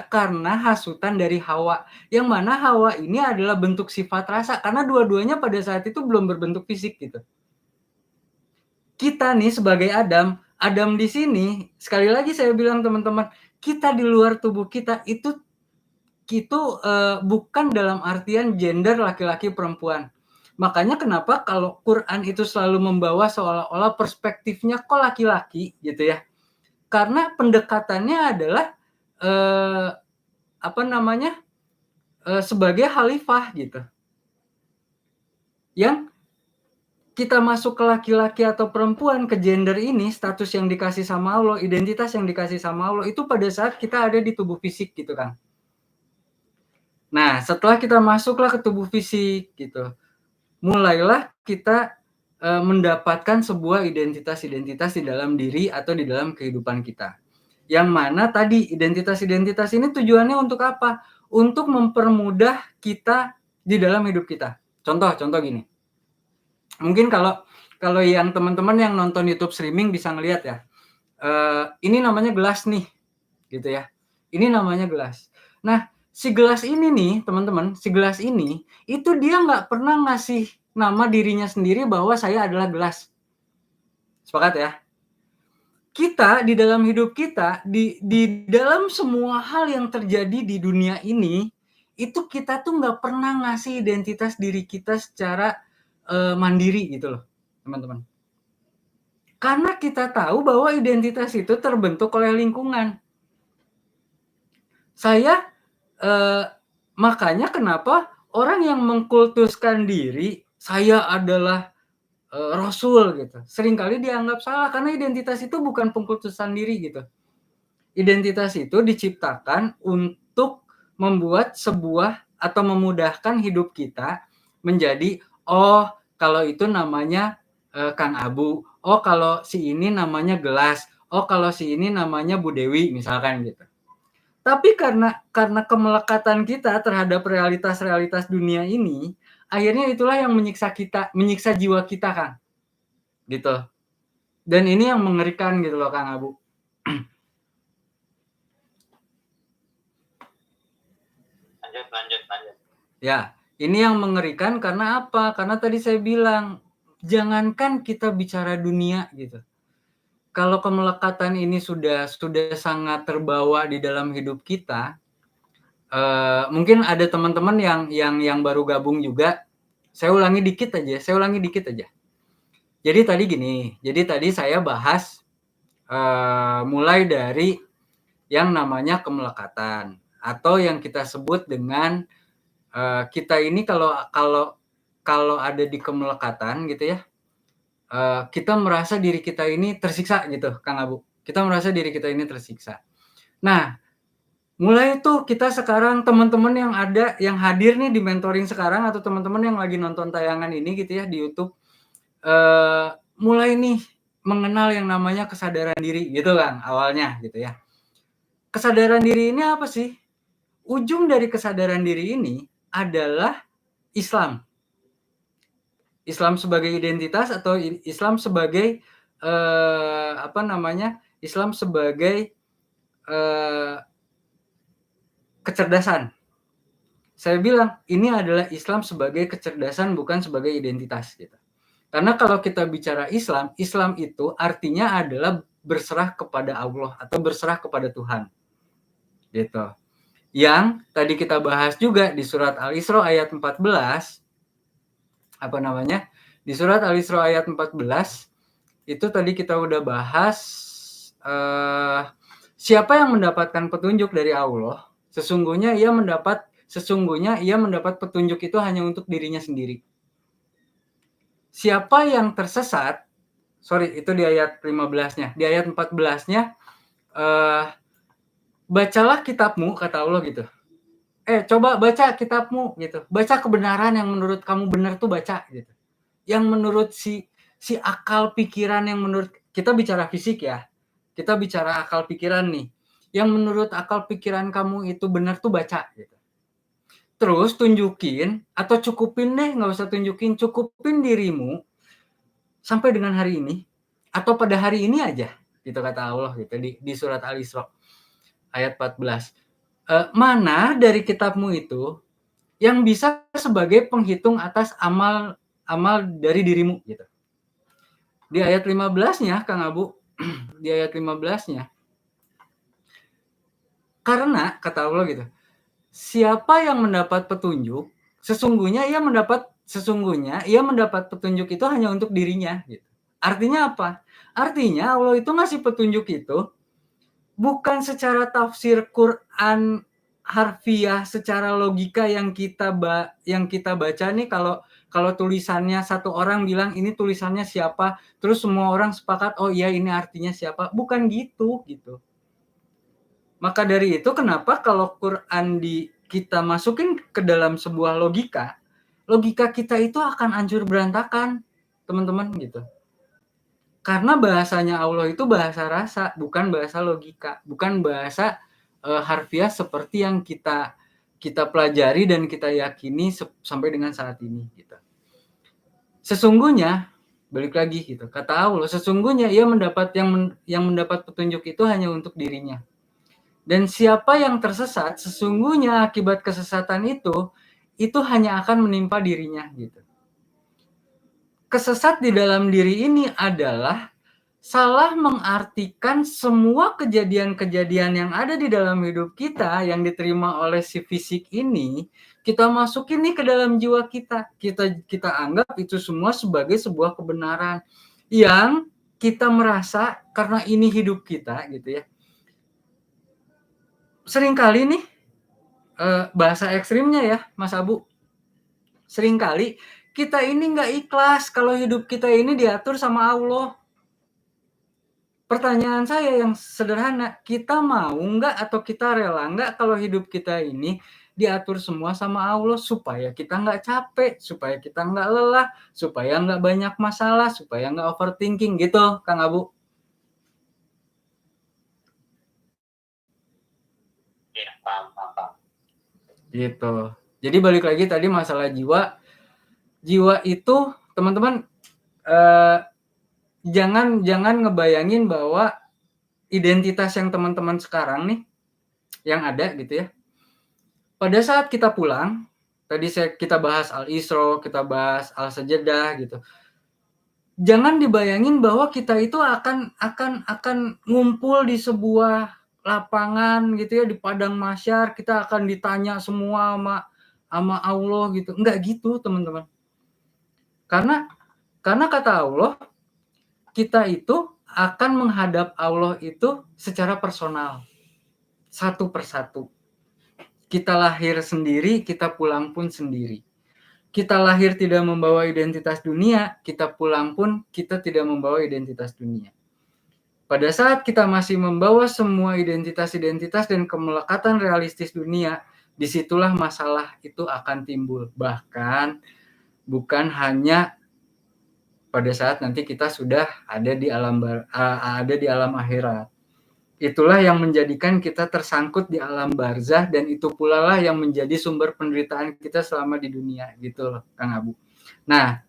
karena hasutan dari Hawa, yang mana Hawa ini adalah bentuk sifat rasa, karena dua-duanya pada saat itu belum berbentuk fisik gitu. Kita nih sebagai Adam di sini, sekali lagi saya bilang teman-teman, kita di luar tubuh kita itu bukan dalam artian gender laki-laki perempuan. Makanya kenapa kalau Quran itu selalu membawa seolah-olah perspektifnya kok laki-laki gitu ya. Karena pendekatannya adalah sebagai khalifah gitu. Yang kita masuk ke laki-laki atau perempuan, ke gender ini, status yang dikasih sama Allah, identitas yang dikasih sama Allah, itu pada saat kita ada di tubuh fisik gitu kan. Nah, setelah kita masuklah ke tubuh fisik gitu, mulailah kita mendapatkan sebuah identitas-identitas di dalam diri atau di dalam kehidupan kita. Yang mana tadi identitas-identitas ini tujuannya untuk apa? Untuk mempermudah kita di dalam hidup kita. Contoh gini. Mungkin kalau yang teman-teman yang nonton YouTube streaming bisa ngelihat ya. Ini namanya gelas nih, gitu ya. Ini namanya gelas. Nah, si gelas ini nih, teman-teman, si gelas ini itu dia nggak pernah ngasih nama dirinya sendiri bahwa saya adalah gelas. Sepakat ya? Kita di dalam hidup kita, di dalam semua hal yang terjadi di dunia ini, itu kita tuh nggak pernah ngasih identitas diri kita secara mandiri gitu loh, teman-teman. Karena kita tahu bahwa identitas itu terbentuk oleh lingkungan. Saya makanya kenapa orang yang mengkultuskan diri, saya adalah Rasul gitu, seringkali dianggap salah karena identitas itu bukan pengkultusan diri gitu. Identitas itu diciptakan untuk membuat sebuah atau memudahkan hidup kita menjadi, oh kalau itu namanya Kang Abu, oh kalau si ini namanya Gelas, oh kalau si ini namanya Bu Dewi misalkan gitu. Tapi karena kemelekatan kita terhadap realitas-realitas dunia ini, akhirnya itulah yang menyiksa jiwa kita kan, gitu. Dan ini yang mengerikan gitu loh Kang Abu. Lanjut. Ya, ini yang mengerikan karena apa? Karena tadi saya bilang, jangankan kita bicara dunia gitu. Kalau kemelekatan ini sudah sangat terbawa di dalam hidup kita, mungkin ada teman-teman yang baru gabung juga. Saya ulangi dikit aja. Jadi tadi saya bahas mulai dari yang namanya kemelekatan atau yang kita sebut dengan kita ini kalau ada di kemelekatan gitu ya, kita merasa diri kita ini tersiksa gitu, Kang Abu. Kita merasa diri kita ini tersiksa. Nah, mulai tuh kita sekarang teman-teman yang hadir nih di mentoring sekarang atau teman-teman yang lagi nonton tayangan ini gitu ya di YouTube, mulai nih mengenal yang namanya kesadaran diri gitu kan awalnya gitu ya. Kesadaran diri ini apa sih? Ujung dari kesadaran diri ini adalah Islam. Islam sebagai identitas atau Islam sebagai Islam sebagai kecerdasan. Saya bilang ini adalah Islam sebagai kecerdasan bukan sebagai identitas gitu. Karena kalau kita bicara Islam itu artinya adalah berserah kepada Allah atau berserah kepada Tuhan. Gitu. Yang tadi kita bahas juga di surat Al-Isra ayat 14 di surat Al-Isra ayat 14 itu tadi kita udah bahas siapa yang mendapatkan petunjuk dari Allah, sesungguhnya ia mendapat petunjuk itu hanya untuk dirinya sendiri. Siapa yang tersesat, itu di ayat 15-nya. Di ayat 14-nya bacalah kitabmu kata Allah gitu. coba baca kitabmu gitu. Baca kebenaran yang menurut kamu benar tuh baca gitu. Yang menurut si akal pikiran yang menurut kita bicara fisik ya. Kita bicara akal pikiran nih. Yang menurut akal pikiran kamu itu benar tuh baca gitu. Terus tunjukin atau cukupin deh, nggak usah tunjukin, cukupin dirimu sampai dengan hari ini atau pada hari ini aja gitu kata Allah gitu di surat Al-Isra ayat 14. Mana dari kitabmu itu yang bisa sebagai penghitung atas amal dari dirimu gitu. Di ayat 15-nya Kang Abu, di ayat 15-nya. Karena kata Allah gitu, siapa yang mendapat petunjuk, sesungguhnya ia mendapat petunjuk itu hanya untuk dirinya gitu. Artinya apa? Artinya Allah itu ngasih petunjuk itu bukan secara tafsir Quran harfiah secara logika yang kita baca nih, kalau tulisannya satu orang bilang ini tulisannya siapa, terus semua orang sepakat oh iya ini artinya siapa, bukan gitu. Maka dari itu kenapa kalau Quran kita masukin ke dalam sebuah logika kita itu akan hancur berantakan, teman-teman gitu. Karena bahasanya Allah itu bahasa rasa, bukan bahasa logika, bukan bahasa harfiah seperti yang kita pelajari dan kita yakini sampai dengan saat ini gitu. Sesungguhnya balik lagi gitu, kata Allah, sesungguhnya ia mendapat yang mendapat petunjuk itu hanya untuk dirinya. Dan siapa yang tersesat, sesungguhnya akibat kesesatan itu hanya akan menimpa dirinya gitu. Kesesat di dalam diri ini adalah salah mengartikan semua kejadian-kejadian yang ada di dalam hidup kita yang diterima oleh si fisik ini, kita masukin nih ke dalam jiwa kita. Kita anggap itu semua sebagai sebuah kebenaran yang kita merasa karena ini hidup kita gitu ya. Seringkali nih bahasa ekstrimnya ya Mas Abu, seringkali kita ini nggak ikhlas kalau hidup kita ini diatur sama Allah. Pertanyaan saya yang sederhana, kita mau nggak atau kita rela nggak kalau hidup kita ini diatur semua sama Allah supaya kita nggak capek, supaya kita nggak lelah, supaya nggak banyak masalah, supaya nggak overthinking gitu, Kang Abu? Ya, paham. Gitu. Jadi balik lagi tadi masalah jiwa. Jiwa itu, teman-teman, jangan ngebayangin bahwa identitas yang teman-teman sekarang nih yang ada gitu ya, pada saat kita pulang, tadi kita bahas Al-Isra, kita bahas Al-Sajdah gitu, jangan dibayangin bahwa kita itu akan ngumpul di sebuah lapangan gitu ya, di padang mahsyar, kita akan ditanya semua sama Allah gitu. Enggak gitu, teman-teman. Karena kata Allah, kita itu akan menghadap Allah itu secara personal, satu persatu. Kita lahir sendiri, kita pulang pun sendiri. Kita lahir tidak membawa identitas dunia, kita pulang pun kita tidak membawa identitas dunia. Pada saat kita masih membawa semua identitas-identitas dan kemelekatan realistis dunia, disitulah masalah itu akan timbul. Bahkan bukan hanya pada saat nanti kita sudah ada di alam akhirat. Itulah yang menjadikan kita tersangkut di alam barzah, dan itu pula lah yang menjadi sumber penderitaan kita selama di dunia gitu loh, Kang Abu. Nah,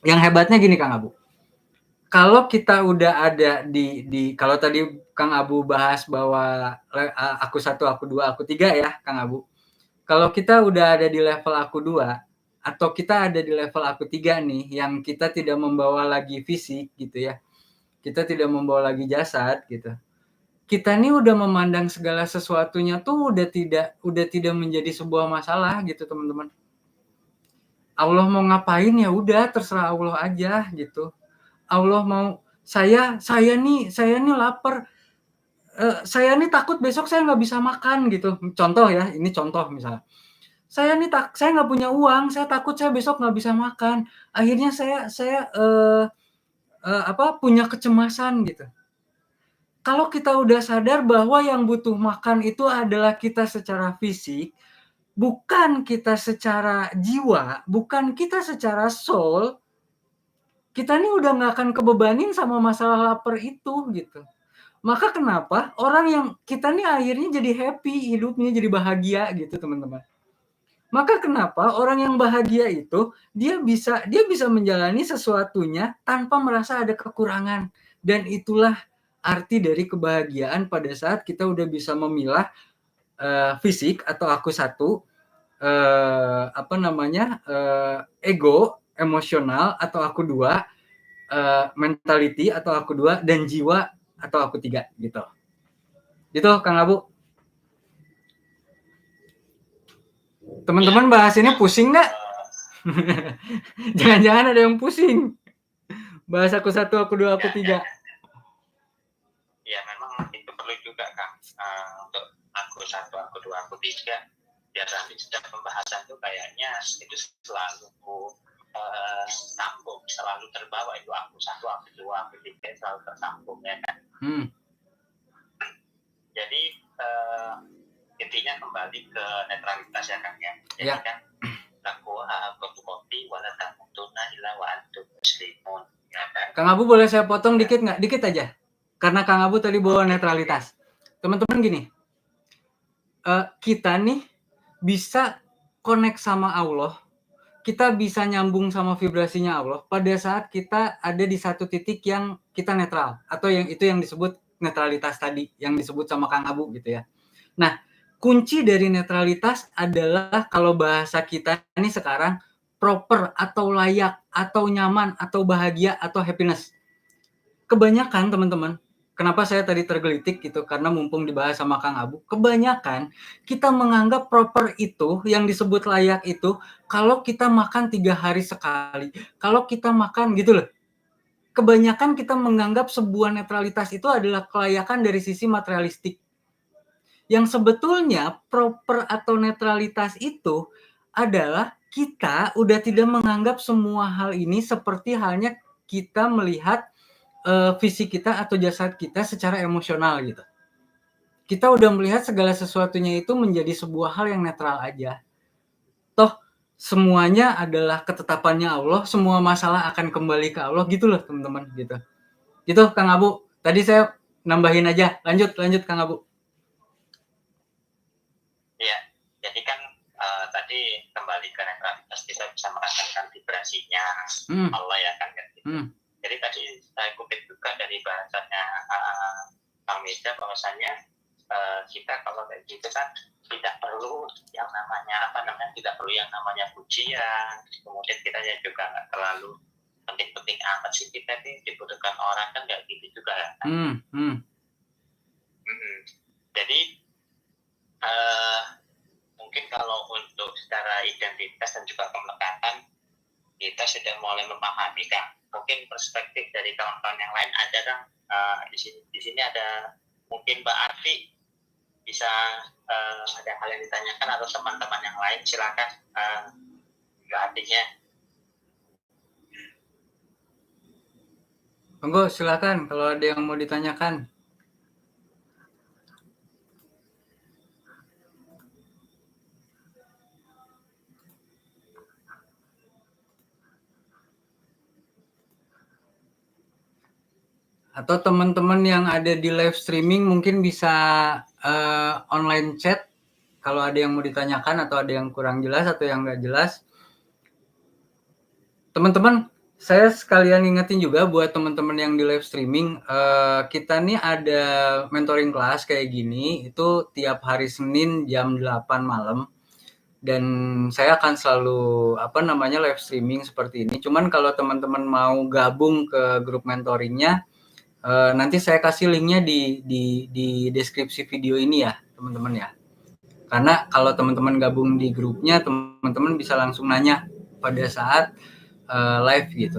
yang hebatnya gini Kang Abu. Kalau kita udah ada di kalau tadi Kang Abu bahas bahwa aku 1, aku 2, aku 3 ya, Kang Abu. Kalau kita udah ada di level aku 2 atau kita ada di level aku 3 nih, yang kita tidak membawa lagi fisik gitu ya. Kita tidak membawa lagi jasad gitu. Kita nih udah memandang segala sesuatunya tuh udah tidak menjadi sebuah masalah gitu, teman-teman. Allah mau ngapain ya udah terserah Allah aja gitu. Allah mau saya nih lapar, saya nih takut besok saya nggak bisa makan gitu. Contoh ya, ini contoh misalnya. Saya nggak punya uang, saya takut saya besok nggak bisa makan. Akhirnya saya punya kecemasan gitu. Kalau kita udah sadar bahwa yang butuh makan itu adalah kita secara fisik, bukan kita secara jiwa, bukan kita secara soul, kita nih udah nggak akan kebebanin sama masalah lapar itu gitu. Maka kenapa orang yang kita nih akhirnya jadi happy hidupnya, jadi bahagia gitu teman-teman. Maka kenapa orang yang bahagia itu dia bisa menjalani sesuatunya tanpa merasa ada kekurangan. Dan itulah arti dari kebahagiaan pada saat kita udah bisa memilah fisik atau aku satu, ego, emosional atau aku dua, mentality atau aku dua, dan jiwa atau aku tiga gitu. Gitu Kang Abu. Teman-teman bahas ini pusing nggak? Jangan-jangan ada yang pusing. Bahas aku satu, aku dua, aku tiga. Ya memang itu perlu juga Kang, untuk aku satu, aku dua, aku tiga. Biar nanti setiap pembahasan tuh kayaknya itu selalu sambung, selalu terbawa itu aku satu, aku dua, aku tiga, selalu tersambung ya kan. Jadi intinya kembali ke netralitas ya Kang ya. Jadi kan takwa kopi wala tamutuna illa wa antum muslimun ya kan. Kang Abu boleh saya potong dikit nggak? Dikit aja. Karena Kang Abu tadi bawa netralitas. Teman-teman gini, kita nih bisa connect sama Allah, kita bisa nyambung sama vibrasinya Allah pada saat kita ada di satu titik yang kita netral, atau yang itu yang disebut netralitas tadi, yang disebut sama Kang Abu gitu ya. Nah, kunci dari netralitas adalah kalau bahasa kita ini sekarang proper atau layak atau nyaman atau bahagia atau happiness. Kebanyakan teman-teman, kenapa saya tadi tergelitik gitu, karena mumpung dibahas sama Kang Abu, kebanyakan kita menganggap proper itu, yang disebut layak itu, kalau kita makan 3 hari sekali, kalau kita makan gitu loh. Kebanyakan kita menganggap sebuah netralitas itu adalah kelayakan dari sisi materialistik. Yang sebetulnya proper atau netralitas itu adalah kita udah tidak menganggap semua hal ini seperti halnya kita melihat fisik kita atau jasad kita secara emosional gitu. Kita udah melihat segala sesuatunya itu menjadi sebuah hal yang netral aja. Toh semuanya adalah ketetapannya Allah, semua masalah akan kembali ke Allah gitu loh teman-teman gitu. Gitu Kang Abu. Tadi saya nambahin aja. Lanjut Kang Abu. Iya, jadi kan tadi kembali ke netralitas, kita bisa merasakan vibrasinya Allah ya kan gitu. Jadi tadi saya kutip juga dari bahasanya Bang Meda bahwasanya kita kalau kayak gitu kan tidak perlu yang namanya tidak perlu yang namanya pujian, kemudian kita juga nggak terlalu penting-penting amat sih kita nih dibutuhkan orang kan nggak gitu juga ya. Jadi mungkin kalau untuk secara identitas dan juga pendekatan kita sudah mulai memahami kan. Mungkin perspektif dari kawan-kawan yang lain ada kan, di sini ada mungkin Mbak Arfi bisa ada hal yang ditanyakan atau teman-teman yang lain, silakan Mbak Arfinya. Monggo silakan kalau ada yang mau ditanyakan. Atau teman-teman yang ada di live streaming mungkin bisa online chat kalau ada yang mau ditanyakan atau ada yang kurang jelas atau yang nggak jelas. Teman-teman, saya sekalian ingetin juga buat teman-teman yang di live streaming, kita nih ada mentoring kelas kayak gini, itu tiap hari Senin jam 8 malam. Dan saya akan selalu live streaming seperti ini. Cuman kalau teman-teman mau gabung ke grup mentoringnya, nanti saya kasih linknya di deskripsi video ini ya teman-teman ya. Karena kalau teman-teman gabung di grupnya, teman-teman bisa langsung nanya pada saat live gitu.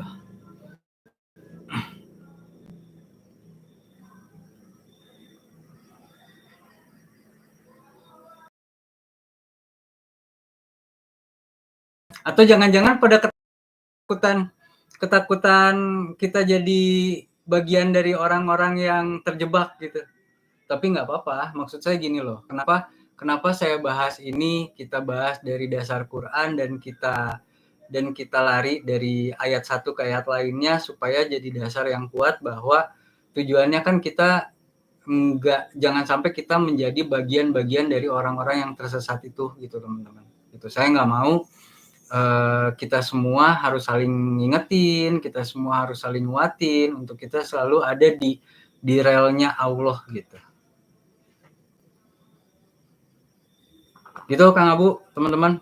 Atau jangan-jangan pada ketakutan kita jadi bagian dari orang-orang yang terjebak gitu. Tapi nggak apa-apa, maksud saya gini loh. Kenapa? kenapa saya bahas ini, kita bahas dari dasar Quran dan kita lari dari ayat satu ke ayat lainnya supaya jadi dasar yang kuat bahwa tujuannya kan kita jangan sampai kita menjadi bagian-bagian dari orang-orang yang tersesat itu gitu teman-teman. Itu saya nggak mau kita semua harus saling ngingetin, kita semua harus saling nguatin untuk kita selalu ada di relnya Allah gitu. Gitu Kang Abu, teman-teman.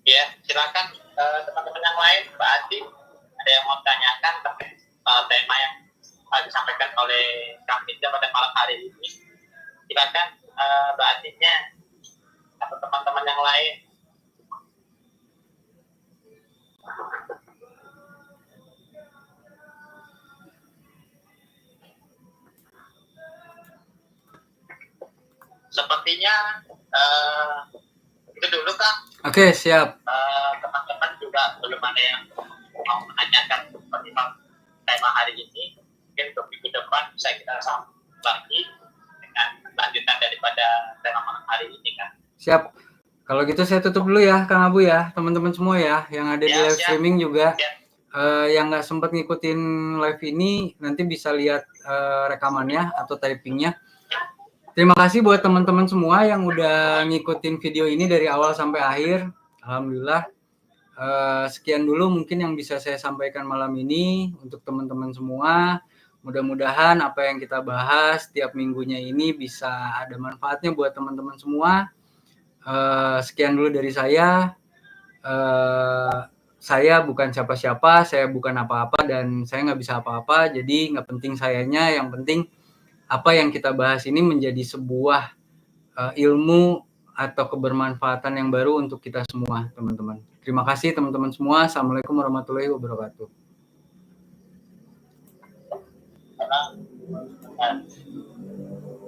Ya, silakan teman-teman yang lain, Mbak Adi, ada yang mau tanyakan terkait tema yang disampaikan oleh Kang Pinja pada malam hari ini. Silakan Mbak Adi-nya atau teman-teman yang lain. Sepertinya itu dulu Kang. Oke, siap. Teman-teman juga belum ada yang mau menanyakan seperti tema hari ini. Mungkin untuk minggu depan bisa kita sambung lagi dengan lanjutan daripada tema malam hari ini kan. Siap. Kalau gitu saya tutup dulu ya Kang Abu ya, teman-teman semua ya yang ada di live streaming juga. Yang nggak sempat ngikutin live ini nanti bisa lihat rekamannya atau typingnya. Terima kasih buat teman-teman semua yang udah ngikutin video ini dari awal sampai akhir. Alhamdulillah. Sekian dulu mungkin yang bisa saya sampaikan malam ini untuk teman-teman semua. Mudah-mudahan apa yang kita bahas tiap minggunya ini bisa ada manfaatnya buat teman-teman semua. Sekian dulu dari saya. Saya bukan siapa-siapa, saya bukan apa-apa, dan saya nggak bisa apa-apa. Jadi nggak penting sayanya, yang penting apa yang kita bahas ini menjadi sebuah ilmu atau kebermanfaatan yang baru untuk kita semua, teman-teman. Terima kasih teman-teman semua. Assalamualaikum warahmatullahi wabarakatuh.